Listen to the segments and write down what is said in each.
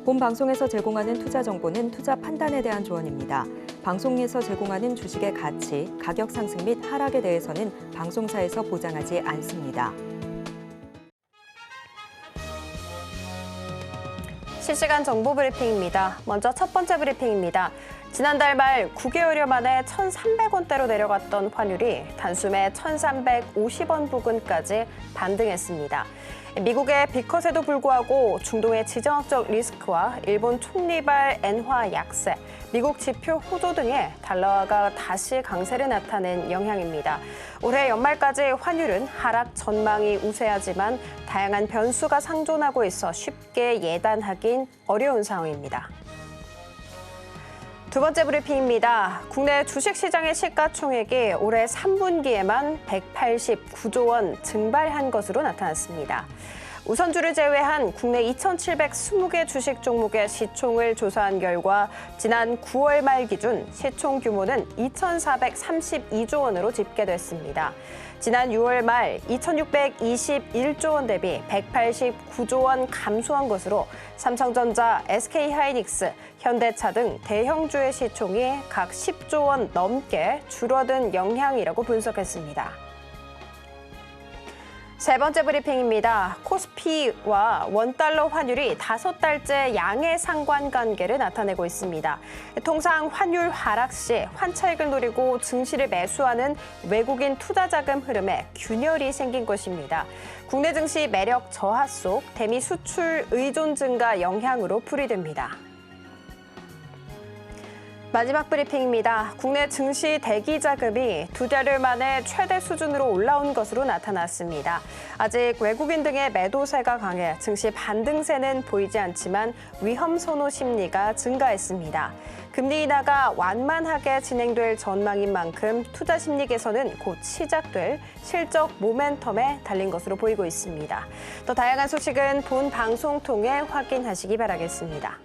본 방송에서 제공하는 투자 정보는 투자 판단에 대한 조언입니다. 방송에서 제공하는 주식의 가치, 가격 상승 및 하락에 대해서는 방송사에서 보장하지 않습니다. 실시간 정보 브리핑입니다. 먼저 첫 번째 브리핑입니다. 지난달 말 9개월여 만에 1,300원대로 내려갔던 환율이 단숨에 1,350원 부근까지 반등했습니다. 미국의 빅컷에도 불구하고 중동의 지정학적 리스크와 일본 총리발 엔화 약세, 미국 지표 호조 등의 달러화가 다시 강세를 나타낸 영향입니다. 올해 연말까지 환율은 하락 전망이 우세하지만 다양한 변수가 상존하고 있어 쉽게 예단하긴 어려운 상황입니다. 두 번째 브리핑입니다. 국내 주식시장의 시가총액이 올해 3분기에만 189조 원 증발한 것으로 나타났습니다. 우선주를 제외한 국내 2,720개 주식 종목의 시총을 조사한 결과 지난 9월 말 기준 시총 규모는 2,432조 원으로 집계됐습니다. 지난 6월 말 2,621조 원 대비 189조 원 감소한 것으로 삼성전자, SK하이닉스, 현대차 등 대형주의 시총이 각 10조 원 넘게 줄어든 영향이라고 분석했습니다. 세 번째 브리핑입니다. 코스피와 원달러 환율이 5달째 양의 상관관계를 나타내고 있습니다. 통상 환율 하락 시 환차익을 노리고 증시를 매수하는 외국인 투자자금 흐름에 균열이 생긴 것입니다. 국내 증시 매력 저하 속 대미 수출 의존 증가 영향으로 풀이됩니다. 마지막 브리핑입니다. 국내 증시 대기 자금이 2달 만에 최대 수준으로 올라온 것으로 나타났습니다. 아직 외국인 등의 매도세가 강해 증시 반등세는 보이지 않지만 위험 선호 심리가 증가했습니다. 금리 인하가 완만하게 진행될 전망인 만큼 투자 심리 개선은 곧 시작될 실적 모멘텀에 달린 것으로 보이고 있습니다. 더 다양한 소식은 본 방송 통해 확인하시기 바라겠습니다.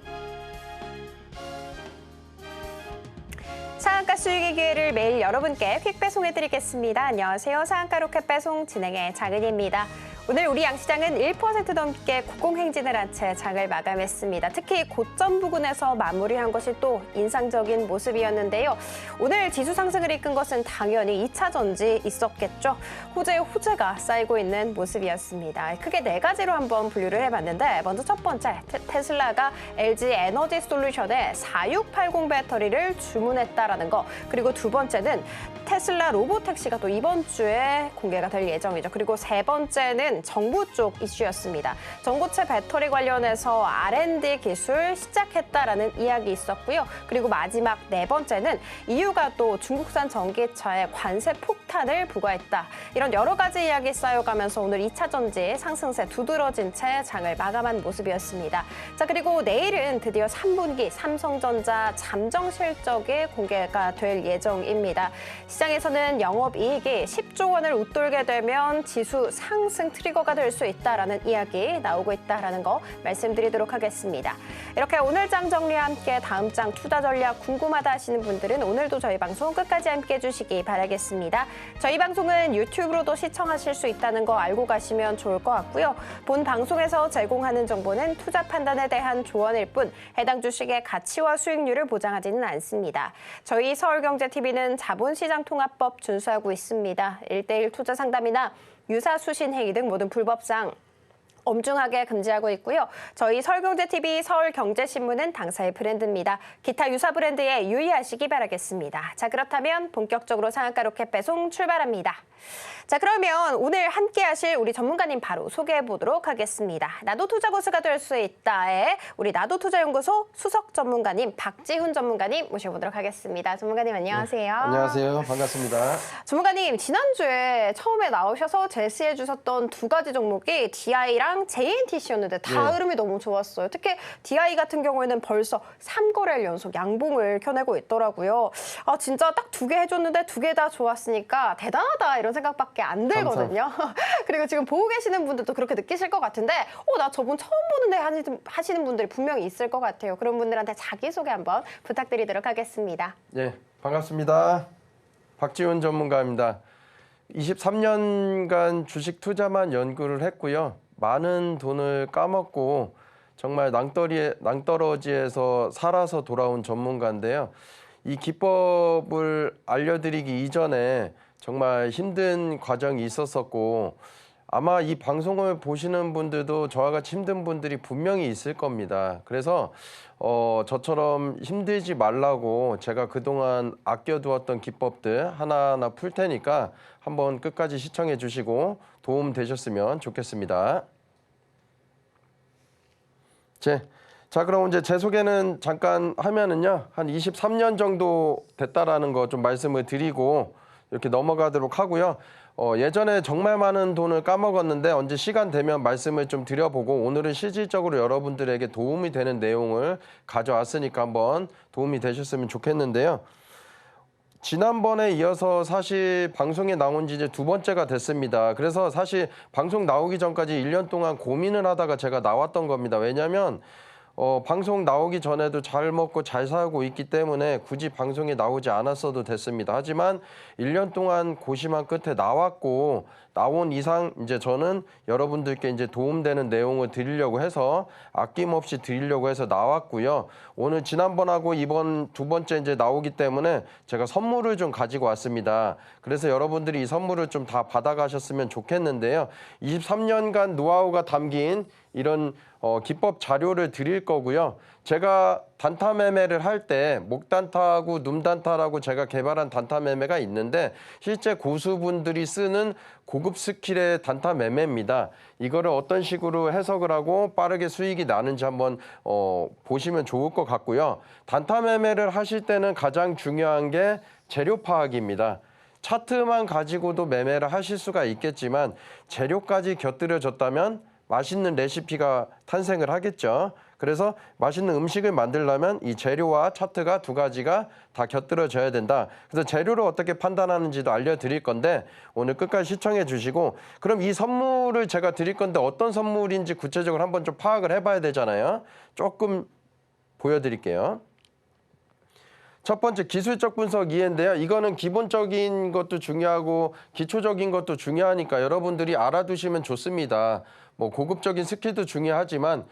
상한가 수익의 기회를 매일 여러분께 퀵 배송해드리겠습니다. 안녕하세요. 상한가 로켓 배송 진행의 장은희입니다. 오늘 우리 양시장은 1% 넘게 고공행진을 한 채 장을 마감했습니다. 특히 고점 부근에서 마무리한 것이 또 인상적인 모습이었는데요. 오늘 지수 상승을 이끈 것은 당연히 2차 전지 있었겠죠. 호재의 호재가 쌓이고 있는 모습이었습니다. 크게 4가지로 한번 분류를 해봤는데 먼저 첫 번째, 테슬라가 LG 에너지 솔루션에 4680 배터리를 주문했다라는 거. 그리고 두 번째는 테슬라 로보택시가 또 이번 주에 공개가 될 예정이죠. 그리고 세 번째는 정부 쪽 이슈였습니다. 전고체 배터리 관련해서 R&D 기술 시작했다라는 이야기 있었고요. 그리고 마지막 네 번째는 EU가 또 중국산 전기차에 관세 폭탄을 부과했다. 이런 여러 가지 이야기 쌓여가면서 오늘 2차 전지 상승세 두드러진 채 장을 마감한 모습이었습니다. 자, 그리고 내일은 드디어 3분기 삼성전자 잠정 실적이 공개가 될 예정입니다. 시장에서는 영업이익이 10조 원을 웃돌게 되면 지수 상승 트리거가 될 수 있다라는 이야기 나오고 있다라는 거 말씀드리도록 하겠습니다. 이렇게 오늘 장 정리와 함께 다음 장 투자 전략 궁금하다 하시는 분들은 오늘도 저희 방송 끝까지 함께 해주시기 바라겠습니다. 저희 방송은 유튜브로도 시청하실 수 있다는 거 알고 가시면 좋을 것 같고요. 본 방송에서 제공하는 정보는 투자 판단에 대한 조언일 뿐 해당 주식의 가치와 수익률을 보장하지는 않습니다. 저희 서울경제TV는 자본시장통합법 준수하고 있습니다. 1:1 투자 상담이나 유사수신 행위 등 모든 불법상 엄중하게 금지하고 있고요. 저희 서울경제TV, 서울경제신문은 당사의 브랜드입니다. 기타 유사 브랜드에 유의하시기 바라겠습니다. 자, 그렇다면 본격적으로 상한가 로켓 배송 출발합니다. 자, 그러면 오늘 함께 하실 우리 전문가님 바로 소개해 보도록 하겠습니다. 나도 투자 고수가 될 수 있다의 우리 나도투자연구소 수석 전문가님 박지훈 전문가님 모셔보도록 하겠습니다. 전문가님 안녕하세요. 네, 안녕하세요. 반갑습니다. 전문가님 지난주에 처음에 나오셔서 제시해 주셨던 두 가지 종목이 DI랑 JNTC였는데 다 흐름이 너무 좋았어요. 특히 DI 같은 경우에는 벌써 3거래일 연속 양봉을 켜내고 있더라고요. 아, 진짜 딱 2개 해줬는데 2개 다 좋았으니까 대단하다 이런 생각밖에 안 들거든요. 그리고 지금 보고 계시는 분들도 그렇게 느끼실 것 같은데 나 저분 처음 보는데 하시는 분들이 분명히 있을 것 같아요. 그런 분들한테 자기소개 한번 부탁드리도록 하겠습니다. 네, 반갑습니다. 박지훈 전문가입니다. 23년간 주식 투자만 연구를 했고요. 많은 돈을 까먹고 정말 낭떠러지에서 살아서 돌아온 전문가인데요. 이 기법을 알려드리기 이전에 정말 힘든 과정이 있었었고 아마 이 방송을 보시는 분들도 저와 같이 힘든 분들이 분명히 있을 겁니다. 그래서 저처럼 힘들지 말라고 제가 그동안 아껴두었던 기법들 하나하나 풀 테니까 한번 끝까지 시청해 주시고 도움 되셨으면 좋겠습니다. 자, 그럼 이제 제 소개는 잠깐 하면은요, 한 23년 정도 됐다라는 거 좀 말씀을 드리고 이렇게 넘어가도록 하고요. 예전에 정말 많은 돈을 까먹었는데 언제 시간 되면 말씀을 좀 드려보고 오늘은 실질적으로 여러분들에게 도움이 되는 내용을 가져왔으니까 한번 도움이 되셨으면 좋겠는데요. 지난번에 이어서 사실 방송에 나온 지 이제 2번째가 됐습니다. 그래서 사실 방송 나오기 전까지 1년 동안 고민을 하다가 제가 나왔던 겁니다. 왜냐하면 방송 나오기 전에도 잘 먹고 잘 살고 있기 때문에 굳이 방송에 나오지 않았어도 됐습니다. 하지만 1년 동안 고심한 끝에 나왔고 나온 이상 이제 저는 여러분들께 이제 도움되는 내용을 드리려고 해서 아낌없이 드리려고 해서 나왔고요. 오늘 지난번하고 이번 2번째 이제 나오기 때문에 제가 선물을 좀 가지고 왔습니다. 그래서 여러분들이 이 선물을 좀 다 받아가셨으면 좋겠는데요. 23년간 노하우가 담긴 이런 기법 자료를 드릴 거고요. 제가 단타 매매를 할 때 목단타하고 눔단타라고 제가 개발한 단타 매매가 있는데 실제 고수분들이 쓰는 고급 스킬의 단타 매매입니다. 이거를 어떤 식으로 해석을 하고 빠르게 수익이 나는지 한번 보시면 좋을 것 같고요. 단타 매매를 하실 때는 가장 중요한 게 재료 파악입니다. 차트만 가지고도 매매를 하실 수가 있겠지만 재료까지 곁들여졌다면 맛있는 레시피가 탄생을 하겠죠. 그래서 맛있는 음식을 만들려면 이 재료와 차트가 2가지가 다 곁들여져야 된다. 그래서 재료를 어떻게 판단하는지도 알려드릴 건데 오늘 끝까지 시청해 주시고 그럼 이 선물을 제가 드릴 건데 어떤 선물인지 구체적으로 한번 좀 파악을 해봐야 되잖아요. 조금 보여드릴게요. 첫 번째 기술적 분석 이해인데요. 이거는 기본적인 것도 중요하고 기초적인 것도 중요하니까 여러분들이 알아두시면 좋습니다. 뭐 고급적인 스킬도 중요하지만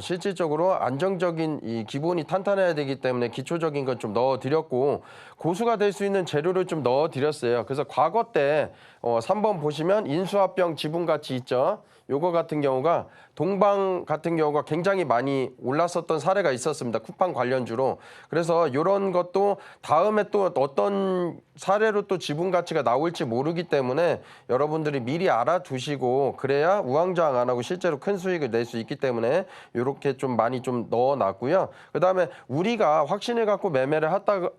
실질적으로 안정적인 이 기본이 탄탄해야 되기 때문에 기초적인 건 좀 넣어드렸고 고수가 될 수 있는 재료를 좀 넣어드렸어요. 그래서 과거 때 3번 보시면 인수합병 지분가치 있죠. 요거 같은 경우가 동방 같은 경우가 굉장히 많이 올랐었던 사례가 있었습니다. 쿠팡 관련주로. 그래서 이런 것도 다음에 또 어떤 사례로 또 지분 가치가 나올지 모르기 때문에 여러분들이 미리 알아두시고 그래야 우왕좌왕 안 하고 실제로 큰 수익을 낼 수 있기 때문에 이렇게 좀 많이 좀 넣어놨고요. 그다음에 우리가 확신을 갖고 매매를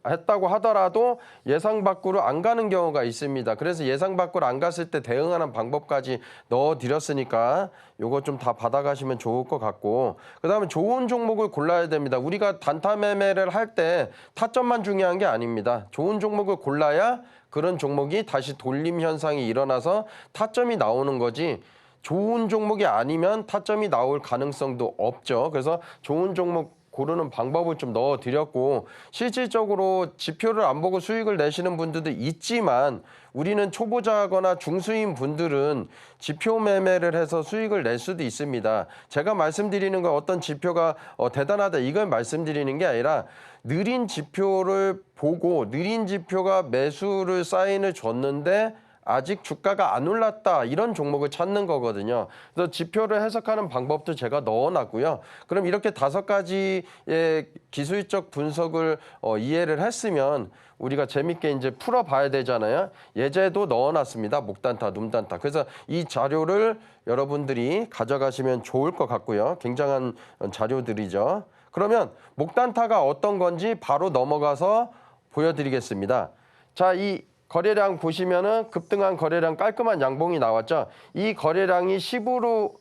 했다고 하더라도 예상 밖으로 안 가는 경우가 있습니다. 그래서 예상 밖으로 안 갔을 때 대응하는 방법까지 넣어드렸으니까 요거 좀 다 받아가시면 좋을 것 같고 그다음에 좋은 종목을 골라야 됩니다. 우리가 단타 매매를 할 때 타점만 중요한 게 아닙니다. 좋은 종목을 골라야 그런 종목이 다시 돌림 현상이 일어나서 타점이 나오는 거지 좋은 종목이 아니면 타점이 나올 가능성도 없죠. 그래서 좋은 종목 고르는 방법을 좀 넣어드렸고 실질적으로 지표를 안 보고 수익을 내시는 분들도 있지만 우리는 초보자거나 중수인 분들은 지표 매매를 해서 수익을 낼 수도 있습니다. 제가 말씀드리는 건 어떤 지표가 대단하다 이걸 말씀드리는 게 아니라 느린 지표를 보고 느린 지표가 매수를 사인을 줬는데 아직 주가가 안 올랐다 이런 종목을 찾는 거거든요. 그래서 지표를 해석하는 방법도 제가 넣어놨고요. 그럼 이렇게 5가지의 기술적 분석을 이해를 했으면 우리가 재밌게 이제 풀어봐야 되잖아요. 예제도 넣어놨습니다. 목단타, 눔단타. 그래서 이 자료를 여러분들이 가져가시면 좋을 것 같고요. 굉장한 자료들이죠. 그러면 목단타가 어떤 건지 바로 넘어가서 보여드리겠습니다. 자, 이 거래량 보시면은 급등한 거래량 깔끔한 양봉이 나왔죠. 이 거래량이 10으로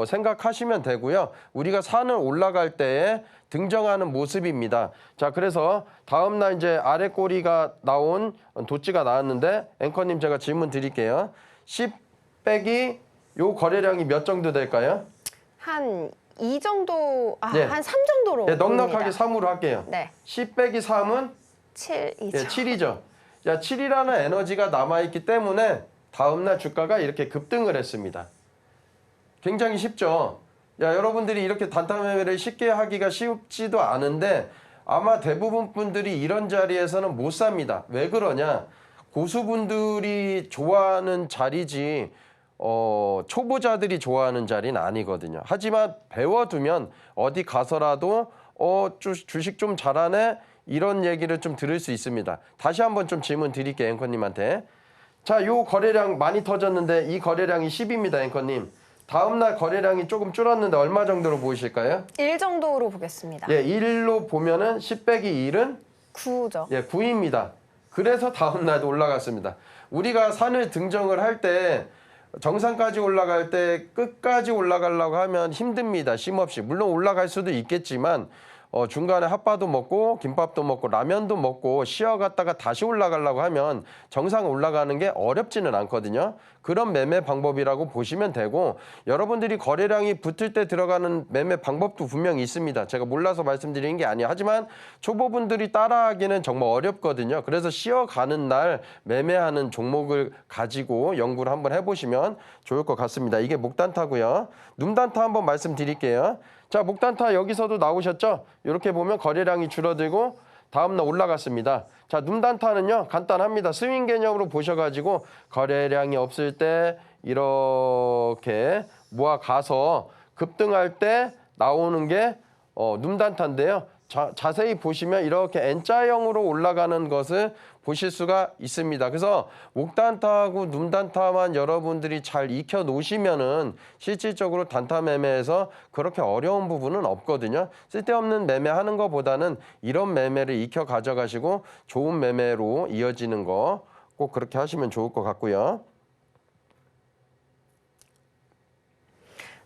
생각하시면 되고요. 우리가 산을 올라갈 때에 등정하는 모습입니다. 자, 그래서 다음 날 이제 아래 꼬리가 나온 도치가 나왔는데 앵커님 제가 질문 드릴게요. 10 빼기 요 거래량이 몇 정도 될까요? 한 2 정도, 네. 한 3 정도로. 네, 넉넉하게 봅니다. 3으로 할게요. 네. 10 빼기 3은 7이죠. 예, 7이죠. 자, 7이라는 에너지가 남아있기 때문에 다음날 주가가 이렇게 급등을 했습니다. 굉장히 쉽죠. 야, 여러분들이 이렇게 단타 매매를 쉽게 하기가 쉽지도 않은데 아마 대부분 분들이 이런 자리에서는 못 삽니다. 왜 그러냐? 고수분들이 좋아하는 자리지 초보자들이 좋아하는 자리는 아니거든요. 하지만 배워두면 어디 가서라도 주식 좀 잘하네 이런 얘기를 좀 들을 수 있습니다. 다시 한번 좀 질문 드릴게요, 앵커님한테. 자, 요 거래량 많이 터졌는데 이 거래량이 10입니다, 앵커님. 다음날 거래량이 조금 줄었는데 얼마 정도로 보이실까요? 1 정도로 보겠습니다. 예, 1로 보면은 10 빼기 1은 9죠. 예, 9입니다. 그래서 다음날도 올라갔습니다. 우리가 산을 등정을 할 때 정상까지 올라갈 때 끝까지 올라가려고 하면 힘듭니다. 쉼없이. 물론 올라갈 수도 있겠지만 중간에 핫바도 먹고 김밥도 먹고 라면도 먹고 쉬어갔다가 다시 올라가려고 하면 정상 올라가는 게 어렵지는 않거든요. 그런 매매 방법이라고 보시면 되고 여러분들이 거래량이 붙을 때 들어가는 매매 방법도 분명히 있습니다. 제가 몰라서 말씀드리는 게 아니에요. 하지만 초보분들이 따라하기는 정말 어렵거든요. 그래서 쉬어가는 날 매매하는 종목을 가지고 연구를 한번 해보시면 좋을 것 같습니다. 이게 목단타고요. 눔단타 한번 말씀드릴게요. 자, 목단타 여기서도 나오셨죠? 이렇게 보면 거래량이 줄어들고 다음날 올라갔습니다. 자, 눔단타는요 간단합니다. 스윙 개념으로 보셔가지고 거래량이 없을 때 이렇게 모아가서 급등할 때 나오는 게 눔단타인데요. 자세히 보시면 이렇게 N자형으로 올라가는 것을 보실 수가 있습니다. 그래서 목단타하고 눔단타만 여러분들이 잘 익혀 놓으시면은 실질적으로 단타 매매에서 그렇게 어려운 부분은 없거든요. 쓸데없는 매매하는 것보다는 이런 매매를 익혀 가져가시고 좋은 매매로 이어지는 거 꼭 그렇게 하시면 좋을 것 같고요.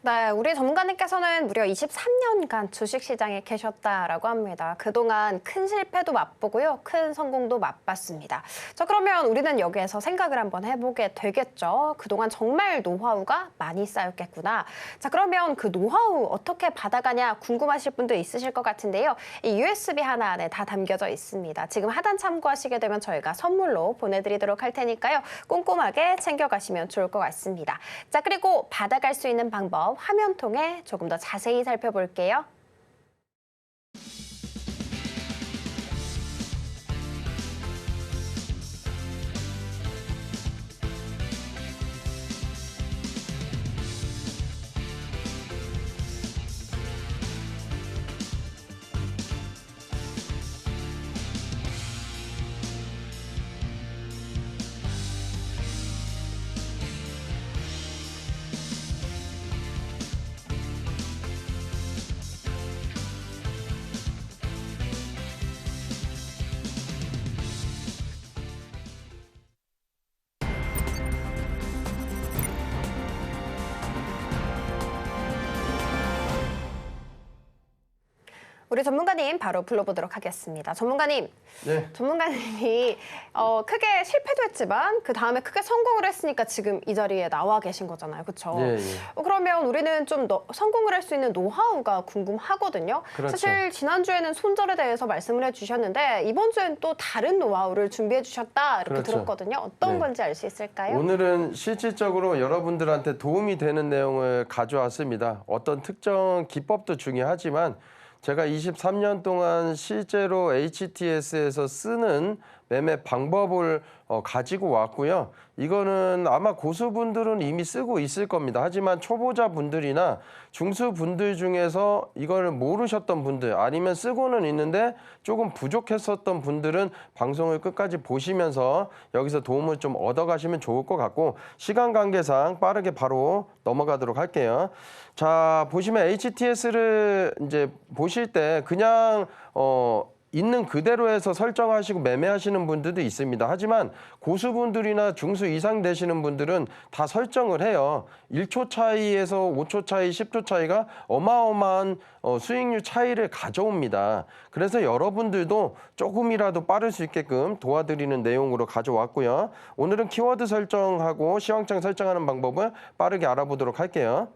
네, 우리 전문가님께서는 무려 23년간 주식시장에 계셨다라고 합니다. 그동안 큰 실패도 맛보고요. 큰 성공도 맛봤습니다. 자, 그러면 우리는 여기에서 생각을 한번 해보게 되겠죠. 그동안 정말 노하우가 많이 쌓였겠구나. 자, 그러면 그 노하우 어떻게 받아가냐 궁금하실 분도 있으실 것 같은데요. 이 USB 하나 안에 다 담겨져 있습니다. 지금 하단 참고하시게 되면 저희가 선물로 보내드리도록 할 테니까요. 꼼꼼하게 챙겨가시면 좋을 것 같습니다. 자, 그리고 받아갈 수 있는 방법 화면 통해 조금 더 자세히 살펴볼게요. 우리 전문가님 바로 불러보도록 하겠습니다. 전문가님, 네. 전문가님이 크게 실패도 했지만 그 다음에 크게 성공을 했으니까 지금 이 자리에 나와 계신 거잖아요, 그렇죠? 예, 예. 그러면 우리는 좀 성공을 할 수 있는 노하우가 궁금하거든요. 그렇죠. 사실 지난주에는 손절에 대해서 말씀을 해주셨는데 이번 주엔 또 다른 노하우를 준비해 주셨다 이렇게 그렇죠. 들었거든요. 어떤 네. 건지 알 수 있을까요? 오늘은 실질적으로 여러분들한테 도움이 되는 내용을 가져왔습니다. 어떤 특정 기법도 중요하지만 제가 23년 동안 실제로 HTS에서 쓰는 매매 방법을 가지고 왔고요. 이거는 아마 고수분들은 이미 쓰고 있을 겁니다. 하지만 초보자분들이나 중수분들 중에서 이걸 모르셨던 분들 아니면 쓰고는 있는데 조금 부족했었던 분들은 방송을 끝까지 보시면서 여기서 도움을 좀 얻어가시면 좋을 것 같고 시간 관계상 빠르게 바로 넘어가도록 할게요. 자, 보시면 HTS를 이제 보실 때 그냥 있는 그대로 해서 설정하시고 매매하시는 분들도 있습니다. 하지만 고수분들이나 중수 이상 되시는 분들은 다 설정을 해요. 1초 차이에서 5초 차이, 10초 차이가 어마어마한 수익률 차이를 가져옵니다. 그래서 여러분들도 조금이라도 빠를 수 있게끔 도와드리는 내용으로 가져왔고요. 오늘은 키워드 설정하고 시황창 설정하는 방법을 빠르게 알아보도록 할게요.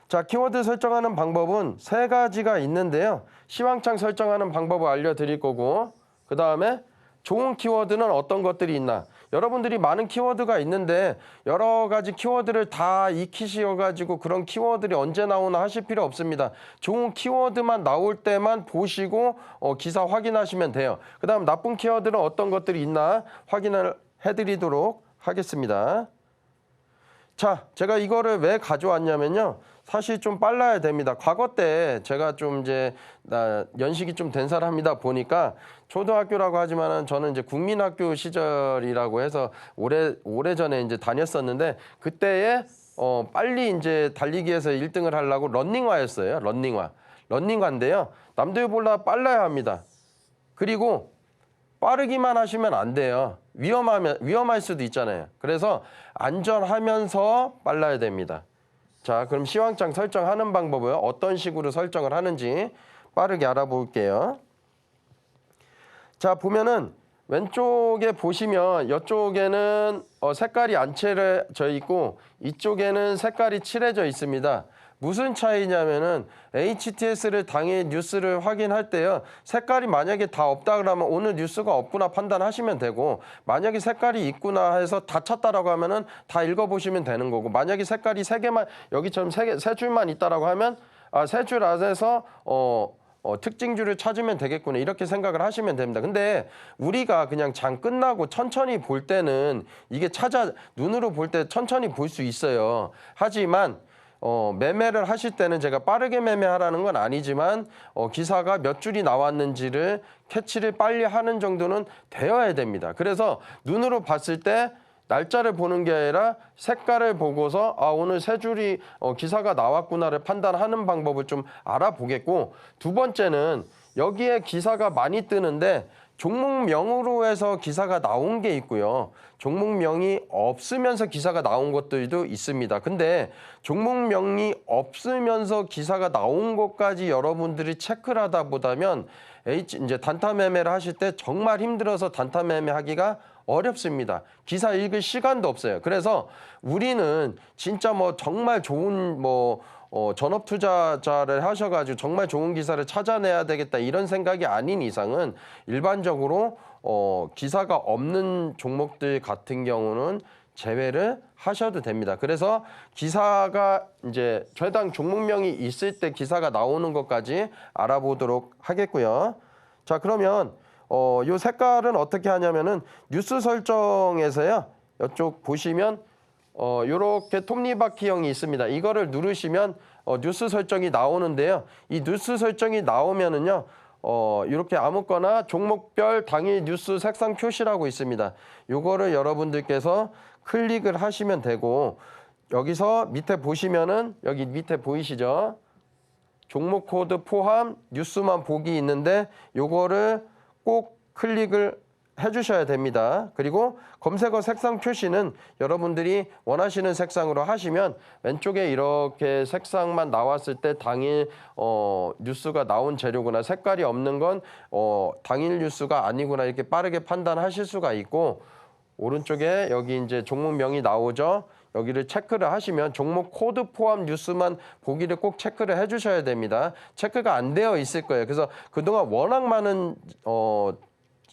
자, 키워드 설정하는 방법은 3가지가 있는데요. 시황창 설정하는 방법을 알려드릴 거고 그 다음에 좋은 키워드는 어떤 것들이 있나. 여러분들이 많은 키워드가 있는데 여러 가지 키워드를 다 익히셔가지고 그런 키워드들이 언제 나오나 하실 필요 없습니다. 좋은 키워드만 나올 때만 보시고 기사 확인하시면 돼요. 그 다음 나쁜 키워드는 어떤 것들이 있나 확인을 해드리도록 하겠습니다. 자, 제가 이거를 왜 가져왔냐면요. 사실 좀 빨라야 됩니다. 과거 때 제가 좀 이제 연식이 좀 된 사람이다 보니까 초등학교라고 하지만은 저는 이제 국민학교 시절이라고 해서 오래전에 이제 다녔었는데 그때에 빨리 이제 달리기에서 1등을 하려고 런닝화였어요. 런닝화인데요. 남들보다 빨라야 합니다. 그리고 빠르기만 하시면 안 돼요. 위험할 수도 있잖아요. 그래서 안전하면서 빨라야 됩니다. 자, 그럼 시황장 설정하는 방법을 어떤 식으로 설정을 하는지 빠르게 알아볼게요. 자, 보면은 왼쪽에 보시면 이쪽에는 색깔이 안 칠해져 있고 이쪽에는 색깔이 칠해져 있습니다. 무슨 차이냐면은 HTS를 당일 뉴스를 확인할 때요. 색깔이 만약에 다 없다 그러면 오늘 뉴스가 없구나 판단하시면 되고 만약에 색깔이 있구나 해서 다 찼다라고 하면은 다 읽어보시면 되는 거고 만약에 색깔이 세 개만 여기처럼 세 줄만 있다라고 하면 세 줄 안에서 특징줄을 찾으면 되겠구나 이렇게 생각을 하시면 됩니다. 근데 우리가 그냥 장 끝나고 천천히 볼 때는 이게 눈으로 볼 때 천천히 볼 수 있어요. 하지만 매매를 하실 때는 제가 빠르게 매매하라는 건 아니지만 기사가 몇 줄이 나왔는지를 캐치를 빨리 하는 정도는 되어야 됩니다. 그래서 눈으로 봤을 때 날짜를 보는 게 아니라 색깔을 보고서 오늘 세 줄이 기사가 나왔구나를 판단하는 방법을 좀 알아보겠고 두 번째는 여기에 기사가 많이 뜨는데 종목명으로 해서 기사가 나온 게 있고요. 종목명이 없으면서 기사가 나온 것들도 있습니다. 근데 종목명이 없으면서 기사가 나온 것까지 여러분들이 체크를 하다 보다면 이제 단타 매매를 하실 때 정말 힘들어서 단타 매매하기가 어렵습니다. 기사 읽을 시간도 없어요. 그래서 우리는 진짜 정말 좋은 전업 투자자를 하셔가지고 정말 좋은 기사를 찾아내야 되겠다 이런 생각이 아닌 이상은 일반적으로 기사가 없는 종목들 같은 경우는 제외를 하셔도 됩니다. 그래서 기사가 이제 최당 종목명이 있을 때 기사가 나오는 것까지 알아보도록 하겠고요. 자, 그러면 요 색깔은 어떻게 하냐면은 뉴스 설정에서요. 이쪽 보시면 요렇게 톱니바퀴형이 있습니다. 이거를 누르시면 뉴스 설정이 나오는데요. 이 뉴스 설정이 나오면은요. 이렇게 아무거나 종목별 당일 뉴스 색상 표시라고 있습니다. 요거를 여러분들께서 클릭을 하시면 되고 여기서 밑에 보시면은 여기 밑에 보이시죠? 종목 코드 포함 뉴스만 보기 있는데 요거를 꼭 클릭을 해주셔야 됩니다. 그리고 검색어 색상 표시는 여러분들이 원하시는 색상으로 하시면 왼쪽에 이렇게 색상만 나왔을 때 당일 뉴스가 나온 재료구나 색깔이 없는 건 당일 뉴스가 아니구나 이렇게 빠르게 판단하실 수가 있고 오른쪽에 여기 이제 종목명이 나오죠. 여기를 체크를 하시면 종목 코드 포함 뉴스만 보기를 꼭 체크를 해주셔야 됩니다. 체크가 안 되어 있을 거예요. 그래서 그동안 워낙 많은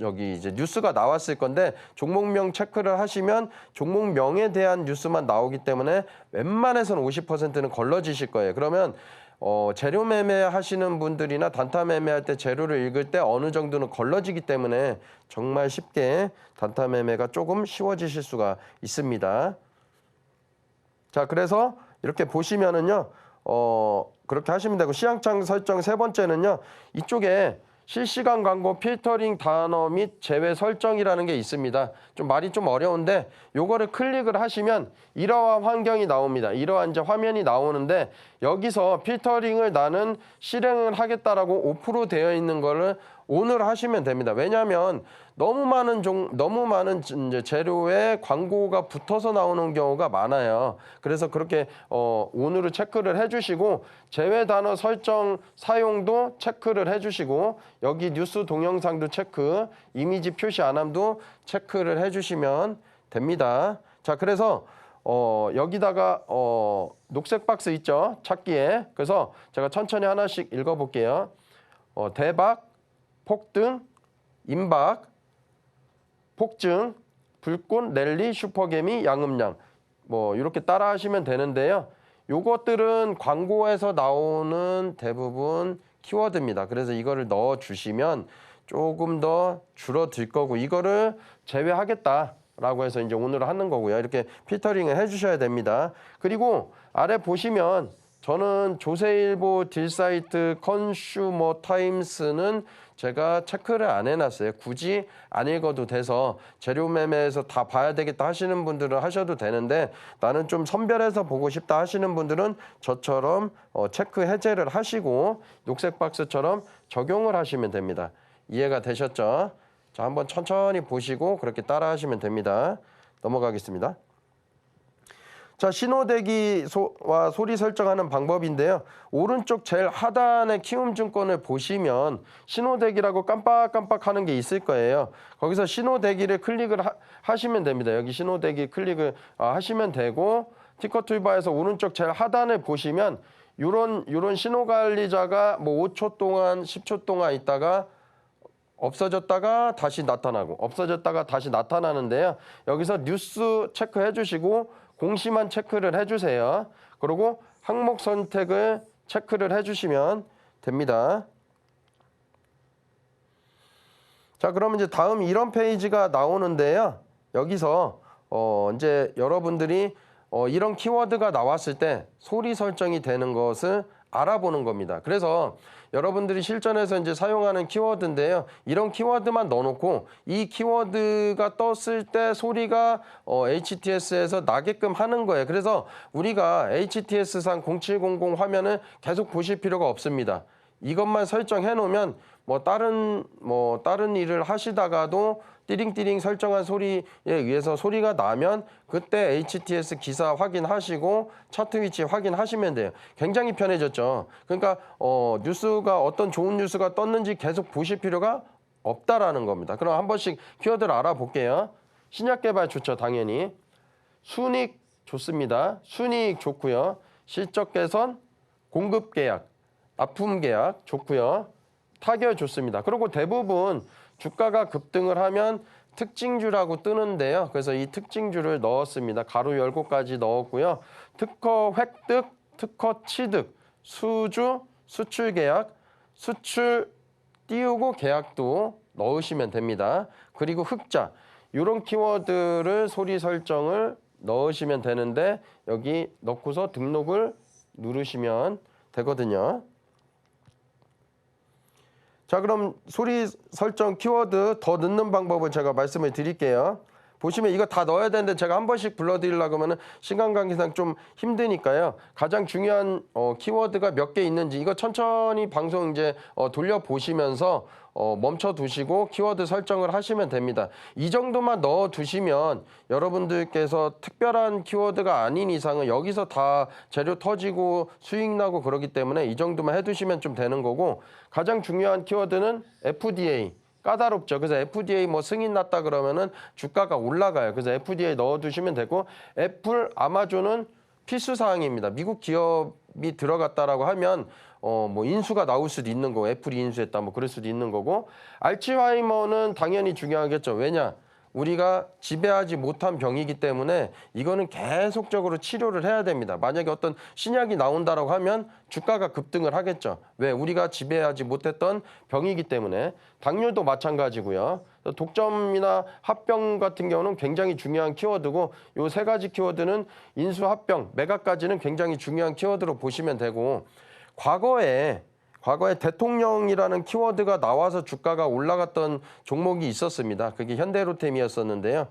여기 이제 뉴스가 나왔을 건데 종목명 체크를 하시면 종목명에 대한 뉴스만 나오기 때문에 웬만해서는 50%는 걸러지실 거예요. 그러면 재료 매매 하시는 분들이나 단타 매매할 때 재료를 읽을 때 어느 정도는 걸러지기 때문에 정말 쉽게 단타 매매가 조금 쉬워지실 수가 있습니다. 자, 그래서 이렇게 보시면은요, 그렇게 하시면 되고, 시향창 설정 세 번째는요, 이쪽에 실시간 광고 필터링 단어 및 제외 설정이라는 게 있습니다. 좀 말이 좀 어려운데, 요거를 클릭을 하시면 이러한 환경이 나옵니다. 이러한 이제 화면이 나오는데, 여기서 필터링을 나는 실행을 하겠다라고 오프로 되어 있는 거를 ON으로 하시면 됩니다. 왜냐하면 너무 많은 이제 재료에 광고가 붙어서 나오는 경우가 많아요. 그래서 그렇게 ON으로 체크를 해주시고 제외 단어 설정 사용도 체크를 해주시고 여기 뉴스 동영상도 체크, 이미지 표시 안함도 체크를 해주시면 됩니다. 자, 그래서 여기다가 녹색 박스 있죠? 찾기에. 그래서 제가 천천히 하나씩 읽어볼게요. 대박, 폭등, 임박, 폭증, 불꽃, 랠리, 슈퍼개미, 양음양 뭐 이렇게 따라 하시면 되는데요. 요것들은 광고에서 나오는 대부분 키워드입니다. 그래서 이거를 넣어 주시면 조금 더 줄어들 거고 이거를 제외하겠다라고 해서 이제 오늘 하는 거고요. 이렇게 필터링을 해 주셔야 됩니다. 그리고 아래 보시면 저는 조세일보, 딜사이트, 컨슈머 타임스는 제가 체크를 안 해놨어요. 굳이 안 읽어도 돼서 재료 매매에서 다 봐야 되겠다 하시는 분들은 하셔도 되는데 나는 좀 선별해서 보고 싶다 하시는 분들은 저처럼 체크 해제를 하시고 녹색 박스처럼 적용을 하시면 됩니다. 이해가 되셨죠? 자, 한번 천천히 보시고 그렇게 따라 하시면 됩니다. 넘어가겠습니다. 자, 신호대기와 소리 설정하는 방법인데요. 오른쪽 제일 하단의 키움증권을 보시면 신호대기라고 깜빡깜빡 하는 게 있을 거예요. 거기서 신호대기를 클릭을 하시면 됩니다. 여기 신호대기 클릭을 하시면 되고 티커 툴바에서 오른쪽 제일 하단을 보시면 요런 신호관리자가 뭐 5초 동안 10초 동안 있다가 없어졌다가 다시 나타나고 없어졌다가 다시 나타나는데요. 여기서 뉴스 체크해 주시고 공시만 체크를 해주세요. 그리고 항목 선택을 체크를 해주시면 됩니다. 자, 그러면 이제 다음 이런 페이지가 나오는데요. 여기서 이제 여러분들이 이런 키워드가 나왔을 때 소리 설정이 되는 것을 알아보는 겁니다. 그래서 여러분들이 실전에서 이제 사용하는 키워드인데요. 이런 키워드만 넣어놓고 이 키워드가 떴을 때 소리가 HTS에서 나게끔 하는 거예요. 그래서 우리가 HTS상 0700 화면을 계속 보실 필요가 없습니다. 이것만 설정해 놓으면 다른 일을 하시다가도 띠링띠링 설정한 소리에 의해서 소리가 나면 그때 HTS 기사 확인하시고 차트 위치 확인하시면 돼요. 굉장히 편해졌죠. 그러니까 뉴스가 어떤 좋은 뉴스가 떴는지 계속 보실 필요가 없다라는 겁니다. 그럼 한 번씩 키워드를 알아볼게요. 신약 개발 좋죠, 당연히. 순이익 좋습니다. 순이익 좋고요. 실적 개선, 공급 계약, 납품 계약 좋고요. 타결 좋습니다. 그리고 대부분 주가가 급등을 하면 특징주라고 뜨는데요. 그래서 이 특징주를 넣었습니다. 가로 열고까지 넣었고요. 특허 획득, 특허 취득, 수주, 수출 계약, 수출 띄우고 계약도 넣으시면 됩니다. 그리고 흑자, 이런 키워드를 소리 설정을 넣으시면 되는데 여기 넣고서 등록을 누르시면 되거든요. 자, 그럼 소리 설정 키워드 더 넣는 방법을 제가 말씀을 드릴게요. 보시면 이거 다 넣어야 되는데 제가 한 번씩 불러드리려고 하면 시간 관계상 좀 힘드니까요. 가장 중요한 키워드가 몇 개 있는지 이거 천천히 방송 이제 돌려보시면서 멈춰 두시고 키워드 설정을 하시면 됩니다. 이 정도만 넣어 두시면 여러분들께서 특별한 키워드가 아닌 이상은 여기서 다 재료 터지고 수익 나고 그러기 때문에 이 정도만 해두시면 좀 되는 거고 가장 중요한 키워드는 FDA. 까다롭죠. 그래서 FDA 승인 났다 그러면은 주가가 올라가요. 그래서 FDA 넣어두시면 되고 애플, 아마존은 필수 사항입니다. 미국 기업이 들어갔다라고 하면 인수가 나올 수도 있는 거고 애플이 인수했다 그럴 수도 있는 거고 알츠하이머는 당연히 중요하겠죠. 왜냐? 우리가 지배하지 못한 병이기 때문에 이거는 계속적으로 치료를 해야 됩니다. 만약에 어떤 신약이 나온다라고 하면 주가가 급등을 하겠죠. 왜? 우리가 지배하지 못했던 병이기 때문에. 당뇨도 마찬가지고요. 독점이나 합병 같은 경우는 굉장히 중요한 키워드고 이 세 가지 키워드는 인수, 합병, 매각까지는 굉장히 중요한 키워드로 보시면 되고 과거에 대통령이라는 키워드가 나와서 주가가 올라갔던 종목이 있었습니다. 그게 현대로템이었었는데요.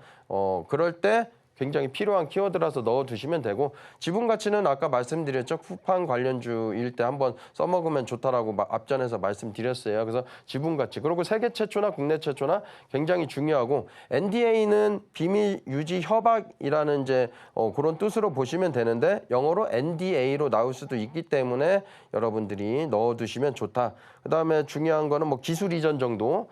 그럴 때 굉장히 필요한 키워드라서 넣어두시면 되고 지분 가치는 아까 말씀드렸죠. 쿠팡 관련주일 때 한번 써먹으면 좋다라고 앞전에서 말씀드렸어요. 그래서 지분 가치 그리고 세계 최초나 국내 최초나 굉장히 중요하고 NDA는 비밀 유지 협약이라는 이제 그런 뜻으로 보시면 되는데 영어로 NDA로 나올 수도 있기 때문에 여러분들이 넣어두시면 좋다. 그다음에 중요한 거는 기술 이전 정도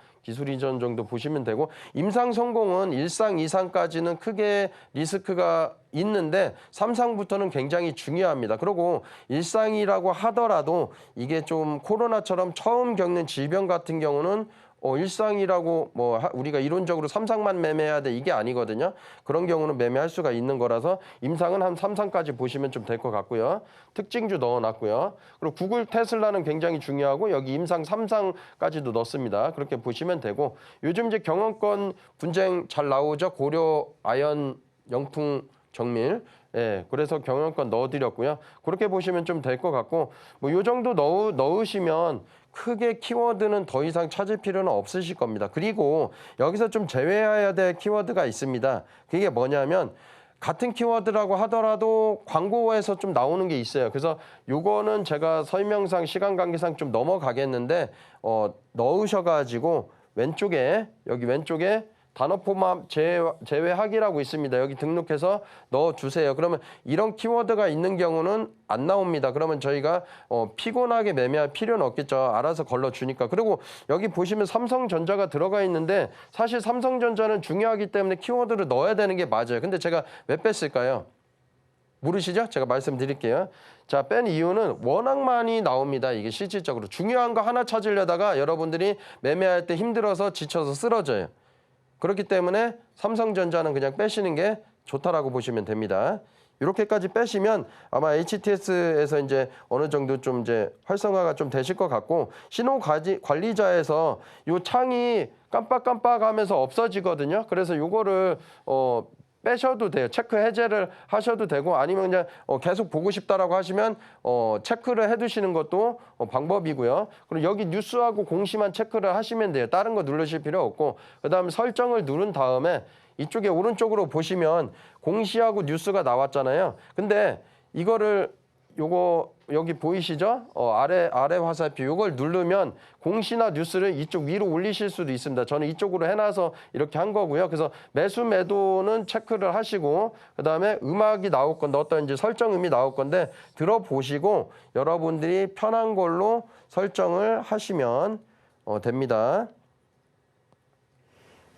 보시면 되고 임상 성공은 1상, 2상까지는 크게 리스크가 있는데 3상부터는 굉장히 중요합니다. 그리고 1상이라고 하더라도 이게 좀 코로나처럼 처음 겪는 질병 같은 경우는 일상이라고 우리가 이론적으로 3상만 매매해야 돼 이게 아니거든요. 그런 경우는 매매할 수가 있는 거라서 임상은 한 3상까지 보시면 좀 될 것 같고요. 특징주 넣어놨고요. 그리고 구글 테슬라는 굉장히 중요하고 여기 임상 3상까지도 넣습니다. 그렇게 보시면 되고 요즘 이제 경영권 분쟁 잘 나오죠. 고려 아연 영풍 정밀. 예, 그래서 경영권 넣어드렸고요. 그렇게 보시면 좀 될 것 같고 요 정도 넣으시면 크게 키워드는 더 이상 찾을 필요는 없으실 겁니다. 그리고 여기서 좀 제외해야 될 키워드가 있습니다. 그게 뭐냐면 같은 키워드라고 하더라도 광고에서 좀 나오는 게 있어요. 그래서 요거는 제가 설명상 시간 관계상 좀 넘어가겠는데 넣으셔가지고 여기 왼쪽에 단어 포함 제외하기라고 있습니다. 여기 등록해서 넣어주세요. 그러면 이런 키워드가 있는 경우는 안 나옵니다. 그러면 저희가 피곤하게 매매할 필요는 없겠죠. 알아서 걸러주니까. 그리고 여기 보시면 삼성전자가 들어가 있는데 사실 삼성전자는 중요하기 때문에 키워드를 넣어야 되는 게 맞아요. 근데 제가 왜 뺐을까요? 모르시죠? 제가 말씀드릴게요. 자, 뺀 이유는 워낙 많이 나옵니다. 이게 실질적으로. 중요한 거 하나 찾으려다가 여러분들이 매매할 때 힘들어서 지쳐서 쓰러져요. 그렇기 때문에 삼성전자는 그냥 빼시는 게 좋다라고 보시면 됩니다. 이렇게까지 빼시면 아마 HTS에서 이제 어느 정도 좀 이제 활성화가 좀 되실 것 같고 신호 관리자에서 요 창이 깜빡깜빡하면서 없어지거든요. 그래서 요거를 빼셔도 돼요. 체크 해제를 하셔도 되고 아니면 그냥 계속 보고 싶다라고 하시면 체크를 해두시는 것도 방법이고요. 그리고 여기 뉴스하고 공시만 체크를 하시면 돼요. 다른 거 누르실 필요 없고 그다음에 설정을 누른 다음에 이쪽에 오른쪽으로 보시면 공시하고 뉴스가 나왔잖아요. 근데 이거를 요거 여기 보이시죠? 아래 화살표 요걸 누르면 공시나 뉴스를 이쪽 위로 올리실 수도 있습니다. 저는 이쪽으로 해놔서 이렇게 한 거고요. 그래서 매수 매도는 체크를 하시고 그다음에 음악이 나올 건데 어떤 이제 설정음이 나올 건데 들어보시고 여러분들이 편한 걸로 설정을 하시면 됩니다.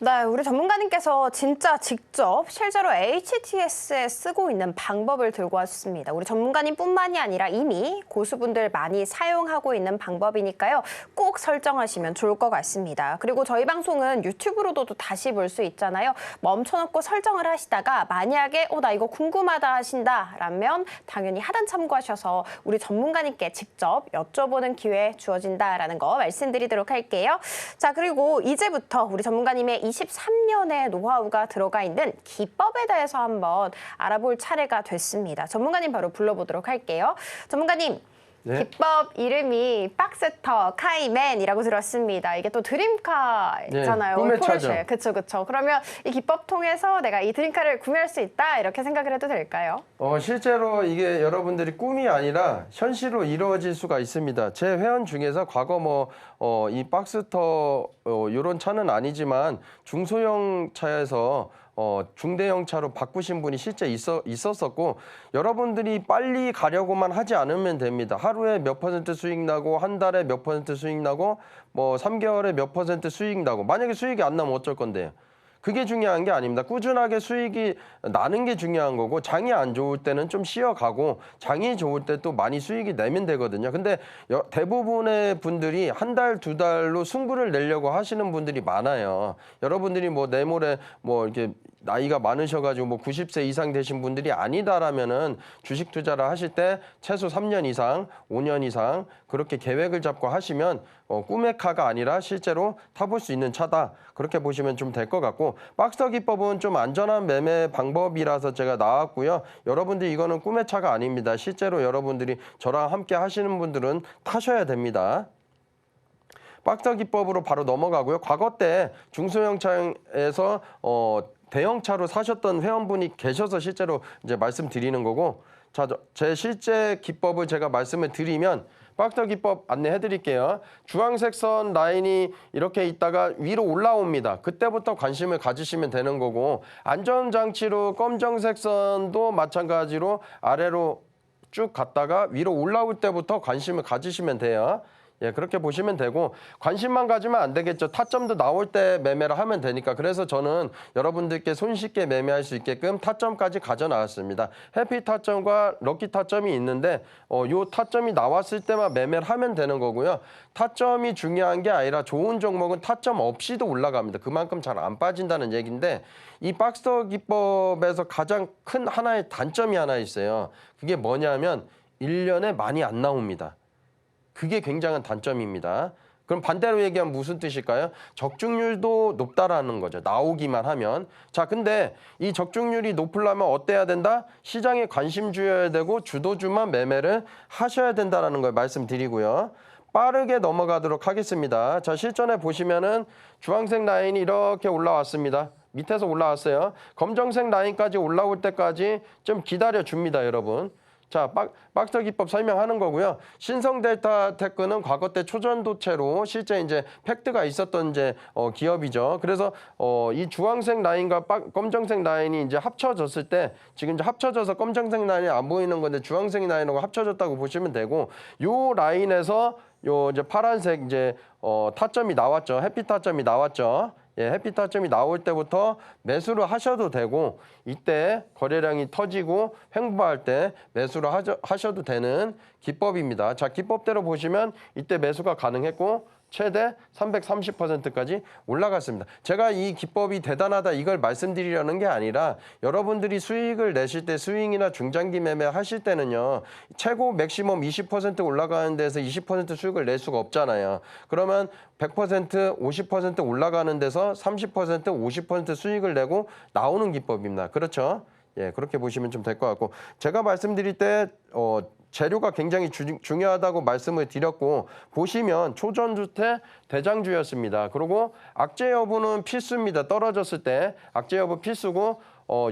네, 우리 전문가님께서 진짜 직접 실제로 HTS에 쓰고 있는 방법을 들고 왔습니다. 우리 전문가님뿐만이 아니라 이미 고수분들 많이 사용하고 있는 방법이니까요. 꼭 설정하시면 좋을 것 같습니다. 그리고 저희 방송은 유튜브로도 다시 볼 수 있잖아요. 멈춰놓고 설정을 하시다가 만약에 나 이거 궁금하다 하신다라면 당연히 하단 참고하셔서 우리 전문가님께 직접 여쭤보는 기회 주어진다라는 거 말씀드리도록 할게요. 자, 그리고 이제부터 우리 전문가님의 23년의 노하우가 들어가 있는 기법에 대해서 한번 알아볼 차례가 됐습니다. 전문가님 바로 불러보도록 할게요. 전문가님. 네. 기법 이름이 박스터 카이맨이라고 들었습니다. 이게 또 드림카잖아요. 네, 꿈의 차죠. 그쵸. 그러면 이 기법 통해서 내가 이 드림카를 구매할 수 있다 이렇게 생각을 해도 될까요? 실제로 이게 여러분들이 꿈이 아니라 현실로 이루어질 수가 있습니다. 제 회원 중에서 과거 이 박스터 이런 차는 아니지만 중소형 차에서 중대형 차로 바꾸신 분이 실제 있었었고 여러분들이 빨리 가려고만 하지 않으면 됩니다. 하루에 몇 % 수익 나고 한 달에 몇 % 수익 나고 3개월에 몇 % 수익 나고 만약에 수익이 안 나면 어쩔 건데요. 그게 중요한 게 아닙니다. 꾸준하게 수익이 나는 게 중요한 거고 장이 안 좋을 때는 좀 쉬어가고 장이 좋을 때 또 많이 수익이 내면 되거든요. 근데 대부분의 분들이 한 달, 두 달로 승부를 내려고 하시는 분들이 많아요. 여러분들이 내모레 이렇게 나이가 많으셔가지고 90세 이상 되신 분들이 아니다라면은 주식 투자를 하실 때 최소 3년 이상, 5년 이상 그렇게 계획을 잡고 하시면 꿈의 카가 아니라 실제로 타볼 수 있는 차다. 그렇게 보시면 좀 될 것 같고 박스터 기법은 좀 안전한 매매 방법이라서 제가 나왔고요. 여러분들 이거는 꿈의 차가 아닙니다. 실제로 여러분들이 저랑 함께 하시는 분들은 타셔야 됩니다. 박스터 기법으로 바로 넘어가고요. 과거 때 중소형 차에서 대형차로 사셨던 회원분이 계셔서 실제로 이제 말씀드리는 거고 자, 제 실제 기법을 제가 말씀을 드리면 박스터 기법 안내해 드릴게요. 주황색 선 라인이 이렇게 있다가 위로 올라옵니다. 그때부터 관심을 가지시면 되는 거고 안전장치로 검정색 선도 마찬가지로 아래로 쭉 갔다가 위로 올라올 때부터 관심을 가지시면 돼요. 예, 그렇게 보시면 되고 관심만 가지면 안 되겠죠. 타점도 나올 때 매매를 하면 되니까. 그래서 저는 여러분들께 손쉽게 매매할 수 있게끔 타점까지 가져 나왔습니다. 해피 타점과 럭키 타점이 있는데 요 타점이 나왔을 때만 매매를 하면 되는 거고요. 타점이 중요한 게 아니라 좋은 종목은 타점 없이도 올라갑니다. 그만큼 잘 안 빠진다는 얘기인데 이 박스터 기법에서 가장 큰 하나의 단점이 하나 있어요. 그게 뭐냐면 1년에 많이 안 나옵니다. 그게 굉장한 단점입니다. 그럼 반대로 얘기하면 무슨 뜻일까요? 적중률도 높다라는 거죠. 나오기만 하면. 자, 근데 이 적중률이 높으려면 어때야 된다? 시장에 관심 주어야 되고 주도주만 매매를 하셔야 된다라는 걸 말씀드리고요. 빠르게 넘어가도록 하겠습니다. 자, 실전에 보시면은 주황색 라인이 이렇게 올라왔습니다. 밑에서 올라왔어요. 검정색 라인까지 올라올 때까지 좀 기다려 줍니다, 여러분. 자, 박스터 기법 설명하는 거고요. 신성 델타 테크는 과거 때 초전도체로 실제 이제 팩트가 있었던 이제 기업이죠. 그래서 이 주황색 라인과 검정색 라인이 이제 합쳐졌을 때 지금 이제 합쳐져서 검정색 라인이 안 보이는 건데 주황색 라인하고 합쳐졌다고 보시면 되고 요 라인에서 요 이제 파란색 이제 타점이 나왔죠. 해피 타점이 나왔죠. 예, 해피 타점이 나올 때부터 매수를 하셔도 되고 이때 거래량이 터지고 횡보할 때 매수를 하셔도 되는 기법입니다. 자, 기법대로 보시면 이때 매수가 가능했고 최대 330%까지 올라갔습니다. 제가 이 기법이 대단하다 이걸 말씀드리려는 게 아니라 여러분들이 수익을 내실 때 스윙이나 중장기 매매 하실 때는요. 최고 맥시멈 20% 올라가는 데서 20% 수익을 낼 수가 없잖아요. 그러면 100%, 50% 올라가는 데서 30%, 50% 수익을 내고 나오는 기법입니다. 그렇죠? 예, 그렇게 보시면 좀 될 것 같고 제가 말씀드릴 때 재료가 굉장히 중요하다고 말씀을 드렸고 보시면 초전주택 대장주였습니다. 그리고 악재 여부는 필수입니다. 떨어졌을 때 악재 여부 필수고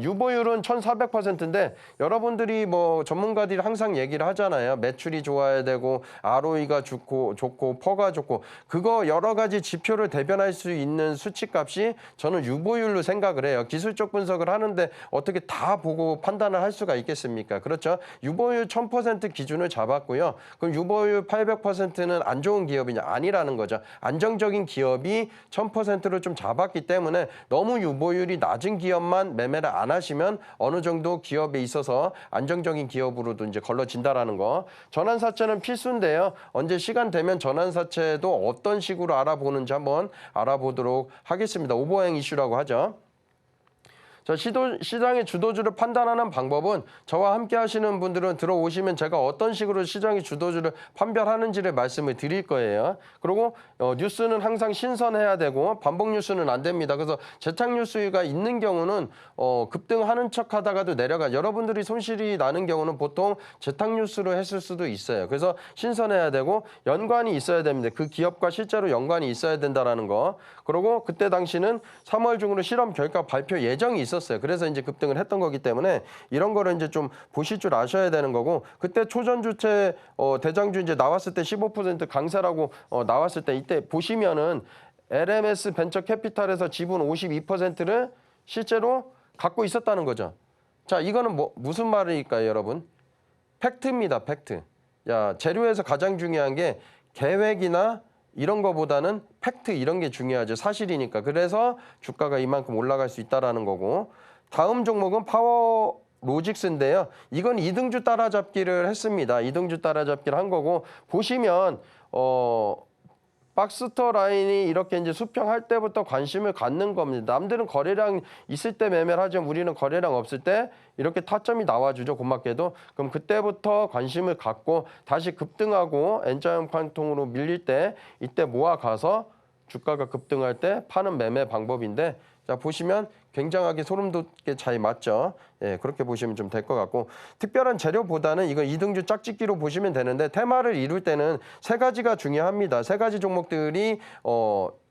유보율은 1,400%인데 여러분들이 뭐 전문가들이 항상 얘기를 하잖아요. 매출이 좋아야 되고 ROE가 좋고 퍼가 좋고 그거 여러 가지 지표를 대변할 수 있는 수치값이 저는 유보율로 생각을 해요. 기술적 분석을 하는데 어떻게 다 보고 판단을 할 수가 있겠습니까? 그렇죠? 유보율 1,000% 기준을 잡았고요. 그럼 유보율 800%는 안 좋은 기업이냐? 아니라는 거죠. 안정적인 기업이 1,000%를 좀 잡았기 때문에 너무 유보율이 낮은 기업만 매매를 안 하시면 어느 정도 기업에 있어서 안정적인 기업으로도 이제 걸러진다라는 거. 전환사채는 필수인데요. 언제 시간 되면 전환사채도 어떤 식으로 알아보는지 한번 알아보도록 하겠습니다. 오버행 이슈라고 하죠. 자, 시장의 주도주를 판단하는 방법은 저와 함께 하시는 분들은 들어오시면 제가 어떤 식으로 시장의 주도주를 판별하는지를 말씀을 드릴 거예요. 그리고 뉴스는 항상 신선해야 되고 반복 뉴스는 안 됩니다. 그래서 재탕 뉴스가 있는 경우는 급등하는 척 하다가도 내려가. 여러분들이 손실이 나는 경우는 보통 재탕 뉴스로 했을 수도 있어요. 그래서 신선해야 되고 연관이 있어야 됩니다. 그 기업과 실제로 연관이 있어야 된다라는 거. 그리고 그때 당시는 3월 중으로 실험 결과 발표 예정이 있었어요. 그래서 이제 급등을 했던 거기 때문에 이런 거를 이제 좀 보실 줄 아셔야 되는 거고 그때 초전주체 대장주 이제 나왔을 때 15% 강세라고 나왔을 때 이때 보시면은 LMS 벤처 캐피탈에서 지분 52%를 실제로 갖고 있었다는 거죠. 자, 이거는 무슨 말일까요, 여러분? 팩트입니다, 팩트. 야, 재료에서 가장 중요한 게 계획이나 이런 거보다는 팩트 이런 게 중요하죠. 사실이니까. 그래서 주가가 이만큼 올라갈 수 있다라는 거고. 다음 종목은 파워 로직스인데요. 이건 2등주 따라잡기를 했습니다. 2등주 따라잡기를 한 거고 보시면 박스터 라인이 이렇게 이제 수평할 때부터 관심을 갖는 겁니다. 남들은 거래량 있을 때 매매를 하지만 우리는 거래량 없을 때 이렇게 타점이 나와주죠. 고맙게도. 그럼 그때부터 관심을 갖고 다시 급등하고 N자형 판통으로 밀릴 때 이때 모아가서 주가가 급등할 때 파는 매매 방법인데 자, 보시면 굉장하게 소름 돋게 잘 맞죠. 예, 그렇게 보시면 좀 될 것 같고 특별한 재료보다는 이거 2등주 짝짓기로 보시면 되는데 테마를 이룰 때는 세 가지가 중요합니다. 세 가지 종목들이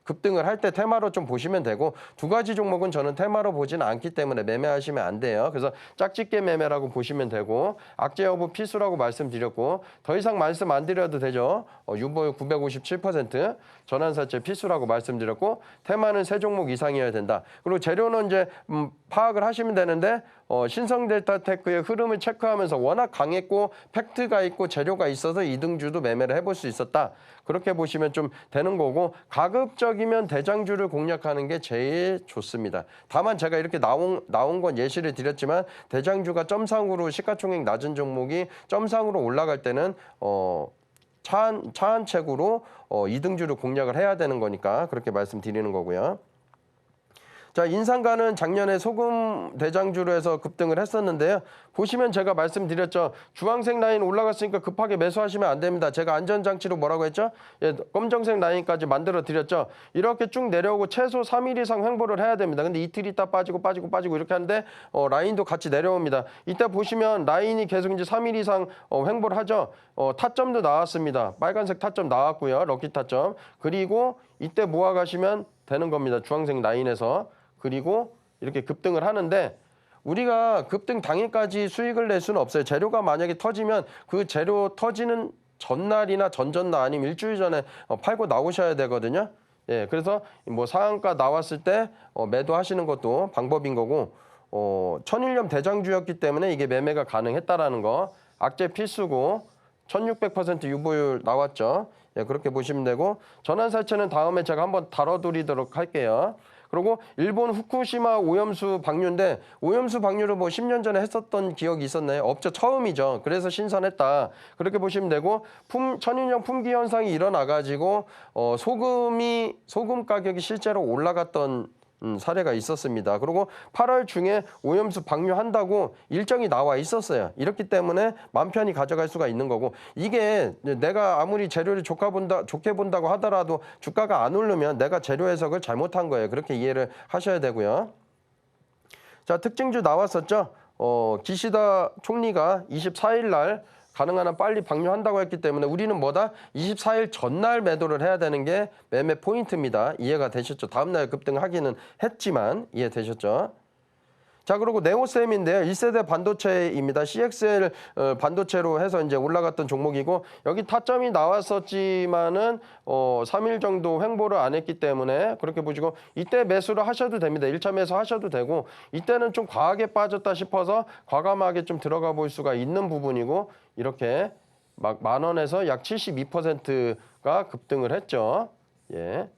급등을 할 때 테마로 좀 보시면 되고 두 가지 종목은 저는 테마로 보지는 않기 때문에 매매하시면 안 돼요. 그래서 짝짓기 매매라고 보시면 되고 악재 여부 필수라고 말씀드렸고 더 이상 말씀 안 드려도 되죠. 유보율 957% 전환사채 필수라고 말씀드렸고 테마는 세 종목 이상이어야 된다. 그리고 재료는 이제 파악을 하시면 되는데 신성델타테크의 흐름을 체크하면서 워낙 강했고 팩트가 있고 재료가 있어서 이등주도 매매를 해볼 수 있었다. 그렇게 보시면 좀 되는 거고 가급적이면 대장주를 공략하는 게 제일 좋습니다. 다만 제가 이렇게 나온 건 예시를 드렸지만 대장주가 점상으로 시가총액 낮은 종목이 점상으로 올라갈 때는 차한책으로 이등주를 공략을 해야 되는 거니까 그렇게 말씀드리는 거고요. 자, 인상가는 작년에 소금 대장주로 해서 급등을 했었는데요. 보시면 제가 말씀드렸죠. 주황색 라인 올라갔으니까 급하게 매수하시면 안 됩니다. 제가 안전장치로 뭐라고 했죠? 예, 검정색 라인까지 만들어 드렸죠. 이렇게 쭉 내려오고 최소 3일 이상 횡보를 해야 됩니다. 근데 이틀 있다 빠지고 이렇게 하는데 라인도 같이 내려옵니다. 이때 보시면 라인이 계속 이제 3일 이상 횡보를 하죠. 타점도 나왔습니다. 빨간색 타점 나왔고요. 럭키 타점. 그리고 이때 모아가시면 되는 겁니다. 주황색 라인에서. 그리고 이렇게 급등을 하는데 우리가 급등 당일까지 수익을 낼 수는 없어요. 재료가 만약에 터지면 그 재료 터지는 전날이나 전전날 아니면 일주일 전에 팔고 나오셔야 되거든요. 예, 그래서 뭐 상한가 나왔을 때 매도하시는 것도 방법인 거고 천일염 대장주였기 때문에 이게 매매가 가능했다라는 거. 악재 필수고 1600% 유보율 나왔죠. 예, 그렇게 보시면 되고 전환사채는 다음에 제가 한번 다뤄드리도록 할게요. 그리고 일본 후쿠시마 오염수 방류인데 오염수 방류를 뭐 10년 전에 했었던 기억이 있었나요? 없죠. 처음이죠. 그래서 신선했다. 그렇게 보시면 되고 천인형 품귀 현상이 일어나가지고 소금 가격이 실제로 올라갔던 사례가 있었습니다. 그리고 8월 중에 오염수 방류한다고 일정이 나와 있었어요. 이렇기 때문에 맘 편히 가져갈 수가 있는 거고 이게 내가 아무리 재료를 좋게 본다고 하더라도 주가가 안 오르면 내가 재료 해석을 잘못한 거예요. 그렇게 이해를 하셔야 되고요. 자, 특징주 나왔었죠. 기시다 총리가 24일 날 가능한 한 빨리 방류한다고 했기 때문에 우리는 뭐다? 24일 전날 매도를 해야 되는 게 매매 포인트입니다. 이해가 되셨죠? 다음날 급등하기는 했지만 이해되셨죠? 자, 그리고 네오셈인데요. 1세대 반도체입니다. CXL 반도체로 해서 이제 올라갔던 종목이고 여기 타점이 나왔었지만은 3일 정도 횡보를 안 했기 때문에 그렇게 보시고 이때 매수를 하셔도 됩니다. 1차 매수 하셔도 되고 이때는 좀 과하게 빠졌다 싶어서 과감하게 좀 들어가 볼 수가 있는 부분이고 이렇게 막 10,000원에서 약 72%가 급등을 했죠. 예.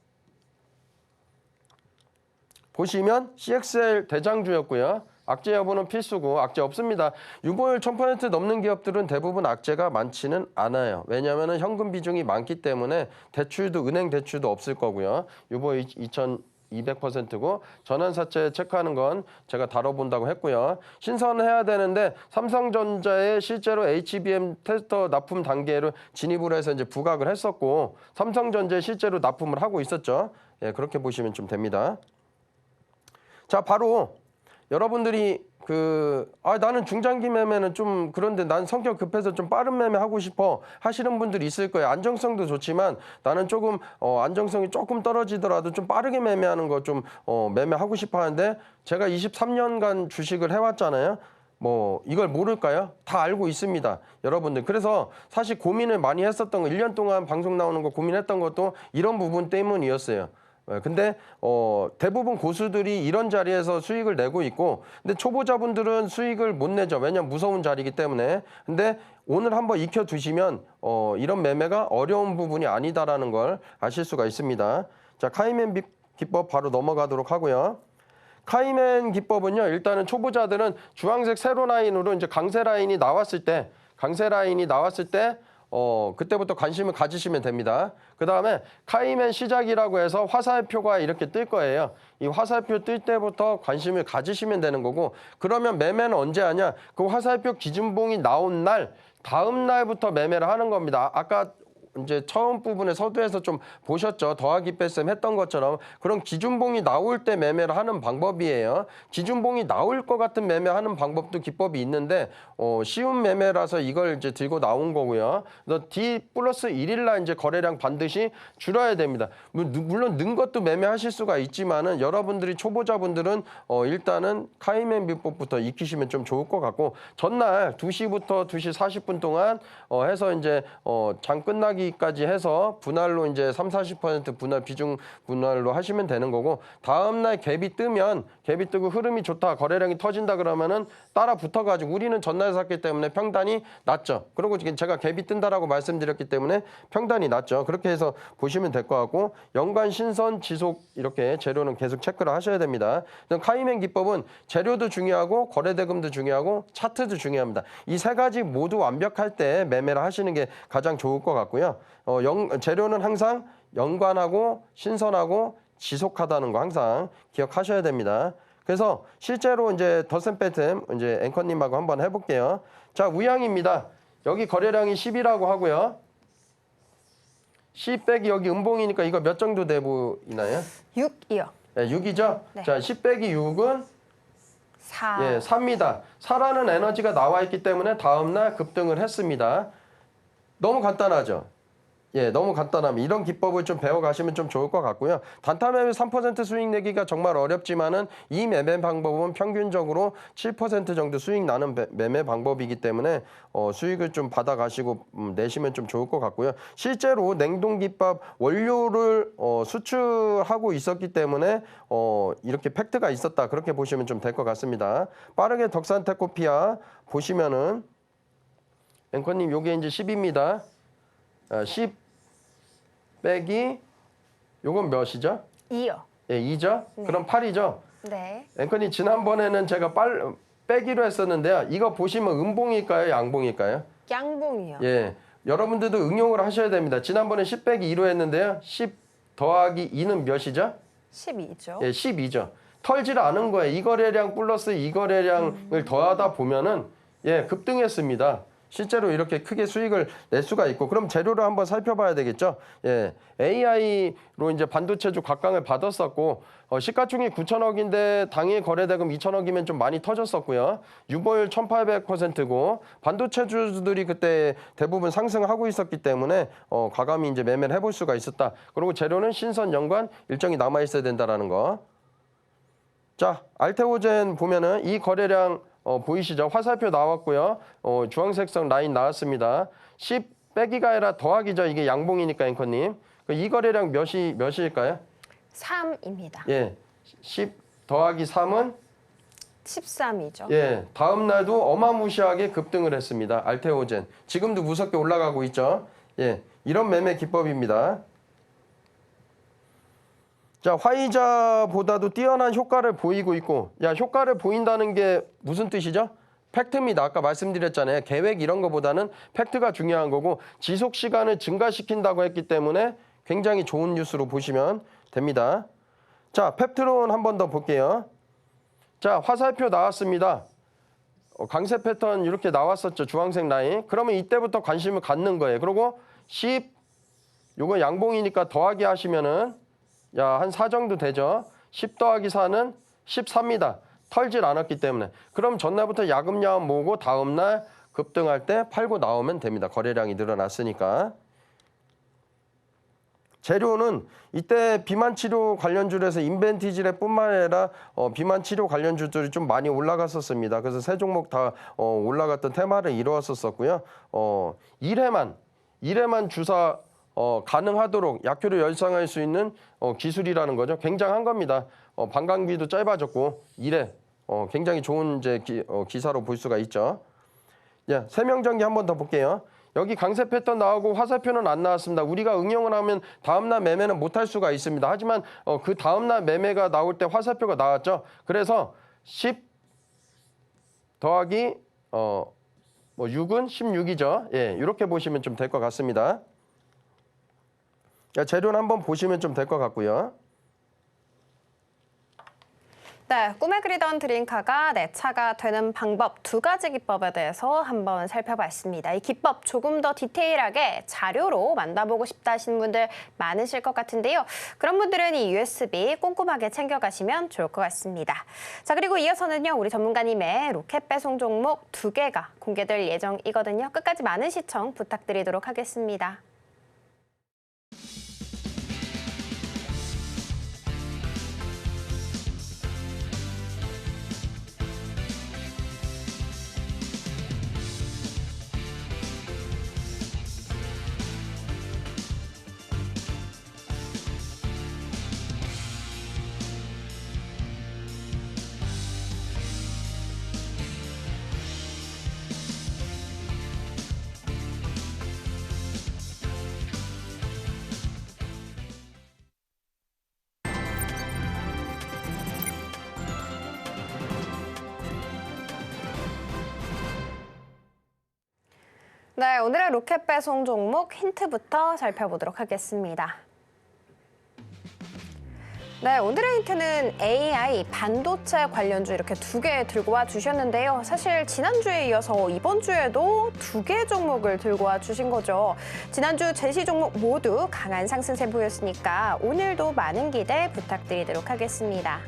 보시면 CXL 대장주였고요. 악재 여부는 필수고 악재 없습니다. 유보율 1000% 넘는 기업들은 대부분 악재가 많지는 않아요. 왜냐하면 현금 비중이 많기 때문에 대출도 은행 대출도 없을 거고요. 유보율 2200%고 전환사채 체크하는 건 제가 다뤄본다고 했고요. 신선해야 되는데 삼성전자에 실제로 HBM 테스터 납품 단계로 진입을 해서 이제 부각을 했었고 삼성전자에 실제로 납품을 하고 있었죠. 예, 그렇게 보시면 좀 됩니다. 자, 바로 여러분들이 나는 중장기 매매는 좀 그런데 난 성격 급해서 좀 빠른 매매 하고 싶어 하시는 분들이 있을 거예요. 안정성도 좋지만 나는 조금 안정성이 조금 떨어지더라도 좀 빠르게 매매하는 거 좀 매매하고 싶어 하는데 제가 23년간 주식을 해왔잖아요. 뭐 이걸 모를까요? 다 알고 있습니다. 여러분들. 그래서 사실 고민을 많이 했었던 거 1년 동안 방송 나오는 거 고민했던 것도 이런 부분 때문이었어요. 근데 대부분 고수들이 이런 자리에서 수익을 내고 있고 근데 초보자분들은 수익을 못 내죠. 왜냐면 무서운 자리이기 때문에. 근데 오늘 한번 익혀두시면 이런 매매가 어려운 부분이 아니다라는 걸 아실 수가 있습니다. 자, 카이맨 기법 바로 넘어가도록 하고요. 카이맨 기법은요. 일단은 초보자들은 주황색 세로 라인으로 이제 강세 라인이 나왔을 때 그때부터 관심을 가지시면 됩니다. 그 다음에 카이맨 시작이라고 해서 화살표가 이렇게 뜰 거예요. 이 화살표 뜰 때부터 관심을 가지시면 되는 거고 그러면 매매는 언제 하냐? 그 화살표 기준봉이 나온 날 다음 날부터 매매를 하는 겁니다. 아까 이제 처음 부분에 서두에서 좀 보셨죠. 더하기 뺄셈 했던 것처럼 그런 기준봉이 나올 때 매매를 하는 방법이에요. 기준봉이 나올 것 같은 매매하는 방법도 기법이 있는데 쉬운 매매라서 이걸 이제 들고 나온 거고요. 그래서 D 플러스 1일 날 이제 거래량 반드시 줄여야 됩니다. 물론 는 것도 매매하실 수가 있지만은 여러분들이 초보자분들은 일단은 카이맨 비법부터 익히시면 좀 좋을 것 같고 전날 2시부터 2시 40분 동안 해서 이제 장 끝나기 더하기까지 해서 분할로 이제 30-40% 분할 비중 분할로 하시면 되는 거고 다음 날 갭이 뜨고 흐름이 좋다 거래량이 터진다 그러면은 따라 붙어가지고 우리는 전날 샀기 때문에 평단이 낮죠. 그리고 지금 제가 갭이 뜬다라고 말씀드렸기 때문에 평단이 낮죠. 그렇게 해서 보시면 될 것 같고 연간 신선 지속 이렇게 재료는 계속 체크를 하셔야 됩니다. 카이맨 기법은 재료도 중요하고 거래대금도 중요하고 차트도 중요합니다. 이 세 가지 모두 완벽할 때 매매를 하시는 게 가장 좋을 것 같고요. 재료는 항상 연관하고 신선하고 지속하다는 거 항상 기억하셔야 됩니다. 그래서 실제로 이제 덧셈 이제 앵커님하고 한번 해볼게요. 자, 우양입니다. 여기 거래량이 10이라고 하고요. 10 빼기 여기 음봉이니까 이거 몇 정도 돼 보이나요? 6이요. 네, 6이죠? 네. 자, 10 빼기 6은 4. 예, 4입니다. 4라는 에너지가 나와 있기 때문에 다음날 급등을 했습니다. 너무 간단하죠? 예, 너무 간단합니다. 이런 기법을 좀 배워가시면 좀 좋을 것 같고요. 단타 매매 3% 수익 내기가 정말 어렵지만은 이 매매 방법은 평균적으로 7% 정도 수익 나는 매매 방법이기 때문에 수익을 좀 받아가시고 내시면 좀 좋을 것 같고요. 실제로 냉동김밥 원료를 수출하고 있었기 때문에 이렇게 팩트가 있었다. 그렇게 보시면 좀 될 것 같습니다. 빠르게 덕산테코피아 보시면은 앵커님 요게 이제 10입니다. 10 빼기 요건 몇이죠? 2요. 예, 2죠? 네. 그럼 8이죠? 네. 앵커님 지난번에는 제가 빼기로 했었는데요. 이거 보시면 음봉일까요? 양봉일까요? 양봉이요. 예, 여러분들도 응용을 하셔야 됩니다. 지난번에 10 빼기 2로 했는데요. 10 더하기 2는 몇이죠? 12죠. 예, 12죠. 털지를 않은 거예요. 이 거래량 플러스 이 거래량을 더하다 보면은 예, 급등했습니다. 실제로 이렇게 크게 수익을 낼 수가 있고 그럼 재료를 한번 살펴봐야 되겠죠. 예, AI로 이제 반도체주 각광을 받았었고 시가총액 9천억인데 당일 거래대금 2천억이면 좀 많이 터졌었고요. 유보율 1,800%고 반도체주들이 그때 대부분 상승하고 있었기 때문에 과감히 이제 매매를 해볼 수가 있었다. 그리고 재료는 신선 연관 일정이 남아 있어야 된다라는 거. 자, 알테오젠 보면은 이 거래량 보이시죠? 화살표 나왔고요. 주황색성 라인 나왔습니다. 10 빼기가 아니라 더하기죠. 이게 양봉이니까 앵커님. 이 거래량 몇일까요? 3입니다. 예, 10 더하기 3은 13이죠. 예, 다음 날도 어마무시하게 급등을 했습니다. 알테오젠. 지금도 무섭게 올라가고 있죠. 예, 이런 매매 기법입니다. 자, 화이자보다도 뛰어난 효과를 보이고 있고, 야, 효과를 보인다는 게 무슨 뜻이죠? 팩트입니다. 아까 말씀드렸잖아요. 계획 이런 거보다는 팩트가 중요한 거고 지속 시간을 증가시킨다고 했기 때문에 굉장히 좋은 뉴스로 보시면 됩니다. 자, 펩트론 한 번 더 볼게요. 자, 화살표 나왔습니다. 강세 패턴 이렇게 나왔었죠. 주황색 라인. 그러면 이때부터 관심을 갖는 거예요. 그리고 10, 요거 양봉이니까 더하기 하시면은 한 4 정도 되죠. 10 더하기 4는 13입니다. 털질 않았기 때문에. 그럼 전날부터 야금야금 모으고 다음날 급등할 때 팔고 나오면 됩니다. 거래량이 늘어났으니까. 재료는 이때 비만 치료 관련주에서 인벤티지레 뿐만 아니라 비만 치료 관련주들이 좀 많이 올라갔었습니다. 그래서 세 종목 다 올라갔던 테마를 이루었었고요. 1회만 주사 가능하도록 약효를 열상할 수 있는 기술이라는 거죠. 굉장한 겁니다. 방광비도 짧아졌고 1회 굉장히 좋은 이제 기사로 볼 수가 있죠. 예, 세명전기 한 번 더 볼게요. 여기 강세 패턴 나오고 화살표는 안 나왔습니다. 우리가 응용을 하면 다음날 매매는 못할 수가 있습니다. 하지만 그 다음날 매매가 나올 때 화살표가 나왔죠. 그래서 10 더하기 6은 16이죠. 예, 이렇게 보시면 좀 될 것 같습니다. 재료는 한번 보시면 좀 될 것 같고요. 네, 꿈에 그리던 드림카가 내 차가 되는 방법 2가지 기법에 대해서 한번 살펴봤습니다. 이 기법 조금 더 디테일하게 자료로 만나보고 싶다 하시는 분들 많으실 것 같은데요. 그런 분들은 이 USB 꼼꼼하게 챙겨가시면 좋을 것 같습니다. 자, 그리고 이어서는요, 우리 전문가님의 로켓 배송 종목 2개가 공개될 예정이거든요. 끝까지 많은 시청 부탁드리도록 하겠습니다. 네, 오늘의 로켓 배송 종목 힌트부터 살펴보도록 하겠습니다. 네, 오늘의 힌트는 AI, 반도체 관련주 이렇게 두 개 들고 와 주셨는데요. 사실 지난주에 이어서 이번 주에도 두 개 종목을 들고 와 주신 거죠. 지난주 제시 종목 모두 강한 상승세 보였으니까 오늘도 많은 기대 부탁드리도록 하겠습니다.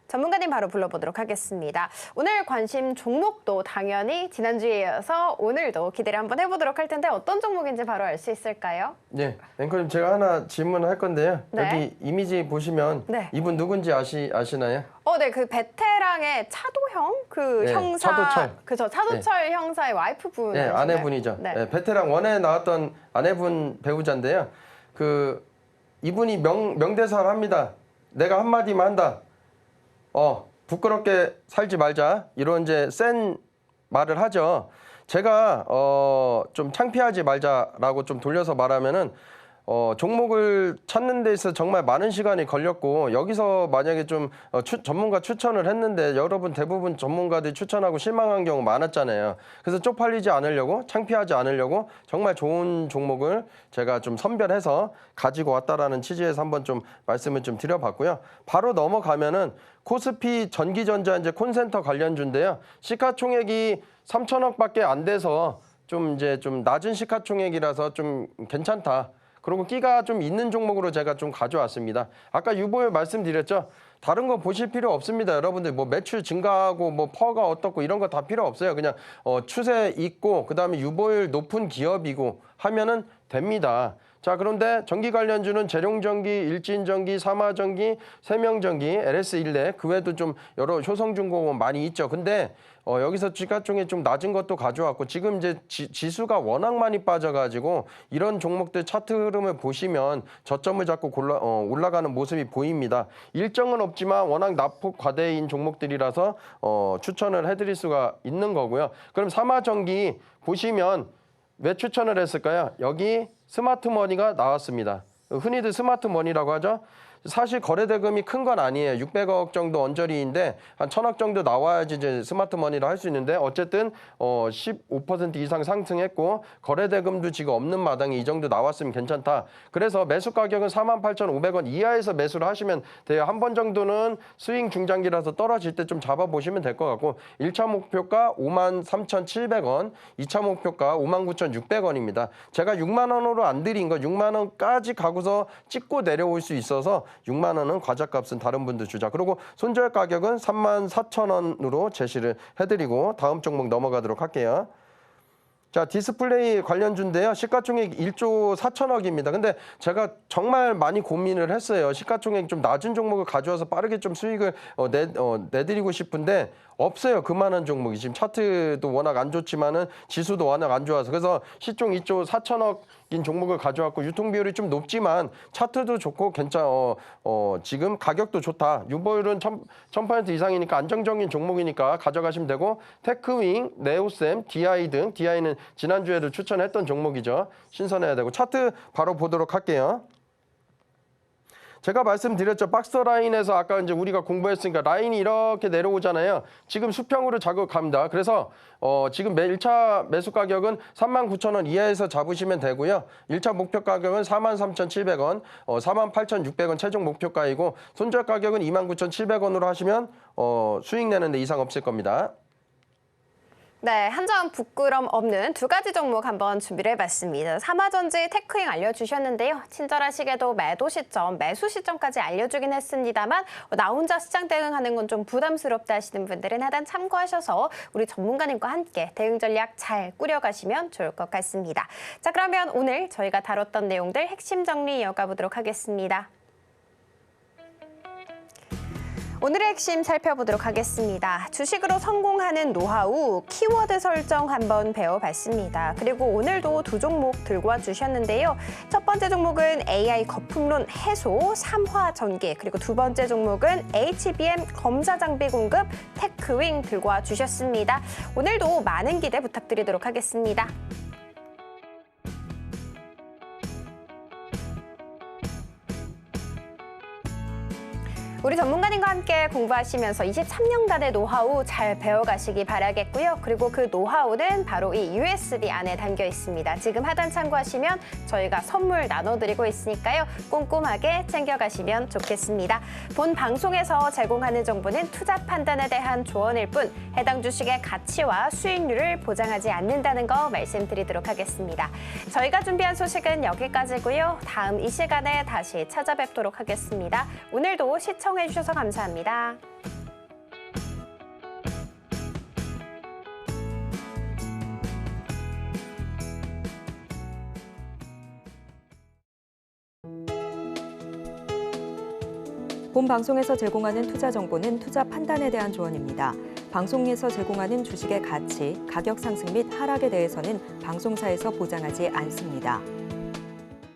전문가님 바로 불러보도록 하겠습니다. 오늘 관심 종목도 당연히 지난주에 이어서 오늘도 기대를 한번 해보도록 할 텐데 어떤 종목인지 바로 알 수 있을까요? 네, 앵커님 제가 하나 질문할 건데요. 네. 여기 이미지 보시면 네. 이분 누군지 아시나요? 네, 그 베테랑의 차도형 그 네, 형사, 차도철. 그죠? 차도철 형사의 와이프분. 네, 아시나요? 아내분이죠. 네. 네, 베테랑 원에 나왔던 아내분 배우자인데요. 이분이 명대사를 합니다. 내가 한마디만 한다. 부끄럽게 살지 말자. 이런 이제 센 말을 하죠. 제가 좀 창피하지 말자라고 좀 돌려서 말하면은 종목을 찾는 데 있어서 정말 많은 시간이 걸렸고 여기서 만약에 좀 전문가 추천을 했는데 여러분 대부분 전문가들이 추천하고 실망한 경우 많았잖아요. 그래서 쪽팔리지 않으려고 창피하지 않으려고 정말 좋은 종목을 제가 좀 선별해서 가지고 왔다라는 취지에서 한번 좀 말씀을 좀 드려봤고요. 바로 넘어가면은 코스피 전기전자 이제 콘센터 관련주인데요. 시가총액이 3천억밖에 안 돼서 좀 낮은 시가총액이라서 좀 괜찮다. 그리고 끼가 좀 있는 종목으로 제가 좀 가져왔습니다. 아까 유보율 말씀드렸죠. 다른 거 보실 필요 없습니다. 여러분들 뭐 매출 증가하고 뭐 퍼가 어떻고 이런 거 다 필요 없어요. 그냥 추세 있고 그다음에 유보율 높은 기업이고 하면은 됩니다. 자, 그런데 전기 관련주는 재룡전기, 일진전기, 삼화전기, 세명전기, LS1대 그 외에도 좀 여러 효성중공업 많이 있죠. 근데 여기서 시가총액 좀 낮은 것도 가져왔고 지금 이제 지수가 워낙 많이 빠져가지고 이런 종목들 차트 흐름을 보시면 저점을 잡고 올라가는 모습이 보입니다. 일정은 없지만 워낙 낙폭 과대인 종목들이라서 추천을 해드릴 수가 있는 거고요. 그럼 삼화전기 보시면 왜 추천을 했을까요? 여기 스마트머니가 나왔습니다. 흔히들 스마트머니라고 하죠. 사실 거래대금이 큰 건 아니에요. 600억 정도 언저리인데 한 1000억 정도 나와야지 이제 스마트머니를 할 수 있는데 어쨌든 15% 이상 상승했고 거래대금도 지금 없는 마당에 이 정도 나왔으면 괜찮다. 그래서 매수 가격은 48,500원 이하에서 매수를 하시면 돼요. 한 번 정도는 스윙 중장기라서 떨어질 때 좀 잡아보시면 될 것 같고 1차 목표가 53,700원, 2차 목표가 59,600원입니다. 제가 6만 원으로 안 드린 거 6만 원까지 가고서 찍고 내려올 수 있어서 6만 원은 과자값은 다른 분들 주자. 그리고 손절 가격은 34,000원으로 제시를 해드리고 다음 종목 넘어가도록 할게요. 자, 디스플레이 관련주인데요. 시가총액 1조 4천억입니다. 근데 제가 정말 많이 고민을 했어요. 시가총액 좀 낮은 종목을 가져와서 빠르게 좀 수익을 내드리고 싶은데 없어요. 그만한 종목이. 지금 차트도 워낙 안 좋지만은 지수도 워낙 안 좋아서. 그래서 시총 2조 4천억인 종목을 가져왔고 유통 비율이 좀 높지만 차트도 좋고 지금 가격도 좋다. 유보율은 1000% 이상이니까 안정적인 종목이니까 가져가시면 되고 테크윙, 네오셈, DI 등 DI는 지난주에도 추천했던 종목이죠. 신선해야 되고 차트 바로 보도록 할게요. 제가 말씀드렸죠. 박스 라인에서 아까 이제 우리가 공부했으니까 라인이 이렇게 내려오잖아요. 지금 수평으로 작업합니다. 그래서 지금 1차 매수 가격은 39,000원 이하에서 잡으시면 되고요. 1차 목표 가격은 43,700원, 48,600원 최종 목표가이고 손절 가격은 29,700원으로 하시면 수익 내는데 이상 없을 겁니다. 네, 한 점 부끄럼 없는 두 가지 종목 한번 준비를 해봤습니다. 삼화전지 테크잉 알려주셨는데요. 친절하시게도 매도 시점, 매수 시점까지 알려주긴 했습니다만 나 혼자 시장 대응하는 건 좀 부담스럽다 하시는 분들은 하단 참고하셔서 우리 전문가님과 함께 대응 전략 잘 꾸려가시면 좋을 것 같습니다. 자, 그러면 오늘 저희가 다뤘던 내용들 핵심 정리 이어가 보도록 하겠습니다. 오늘의 핵심 살펴보도록 하겠습니다. 주식으로 성공하는 노하우, 키워드 설정 한번 배워봤습니다. 그리고 오늘도 두 종목 들고 와주셨는데요. 첫 번째 종목은 AI 거품론 해소, 삼화전기, 그리고 두 번째 종목은 HBM 검사 장비 공급, 테크윙 들고 와주셨습니다. 오늘도 많은 기대 부탁드리도록 하겠습니다. 우리 전문가님과 함께 공부하시면서 23년간의 노하우 잘 배워가시기 바라겠고요. 그리고 그 노하우는 바로 이 USB 안에 담겨 있습니다. 지금 하단 참고하시면 저희가 선물 나눠드리고 있으니까요. 꼼꼼하게 챙겨가시면 좋겠습니다. 본 방송에서 제공하는 정보는 투자 판단에 대한 조언일 뿐 해당 주식의 가치와 수익률을 보장하지 않는다는 거 말씀드리도록 하겠습니다. 저희가 준비한 소식은 여기까지고요. 다음 이 시간에 다시 찾아뵙도록 하겠습니다. 오늘도 시청해주셔서 감사합니다. 본 방송에서 제공하는 투자 정보는 투자 판단에 대한 조언입니다. 방송에서 제공하는 주식의 가치, 가격 상승 및 하락에 대해서는 방송사에서 보장하지 않습니다.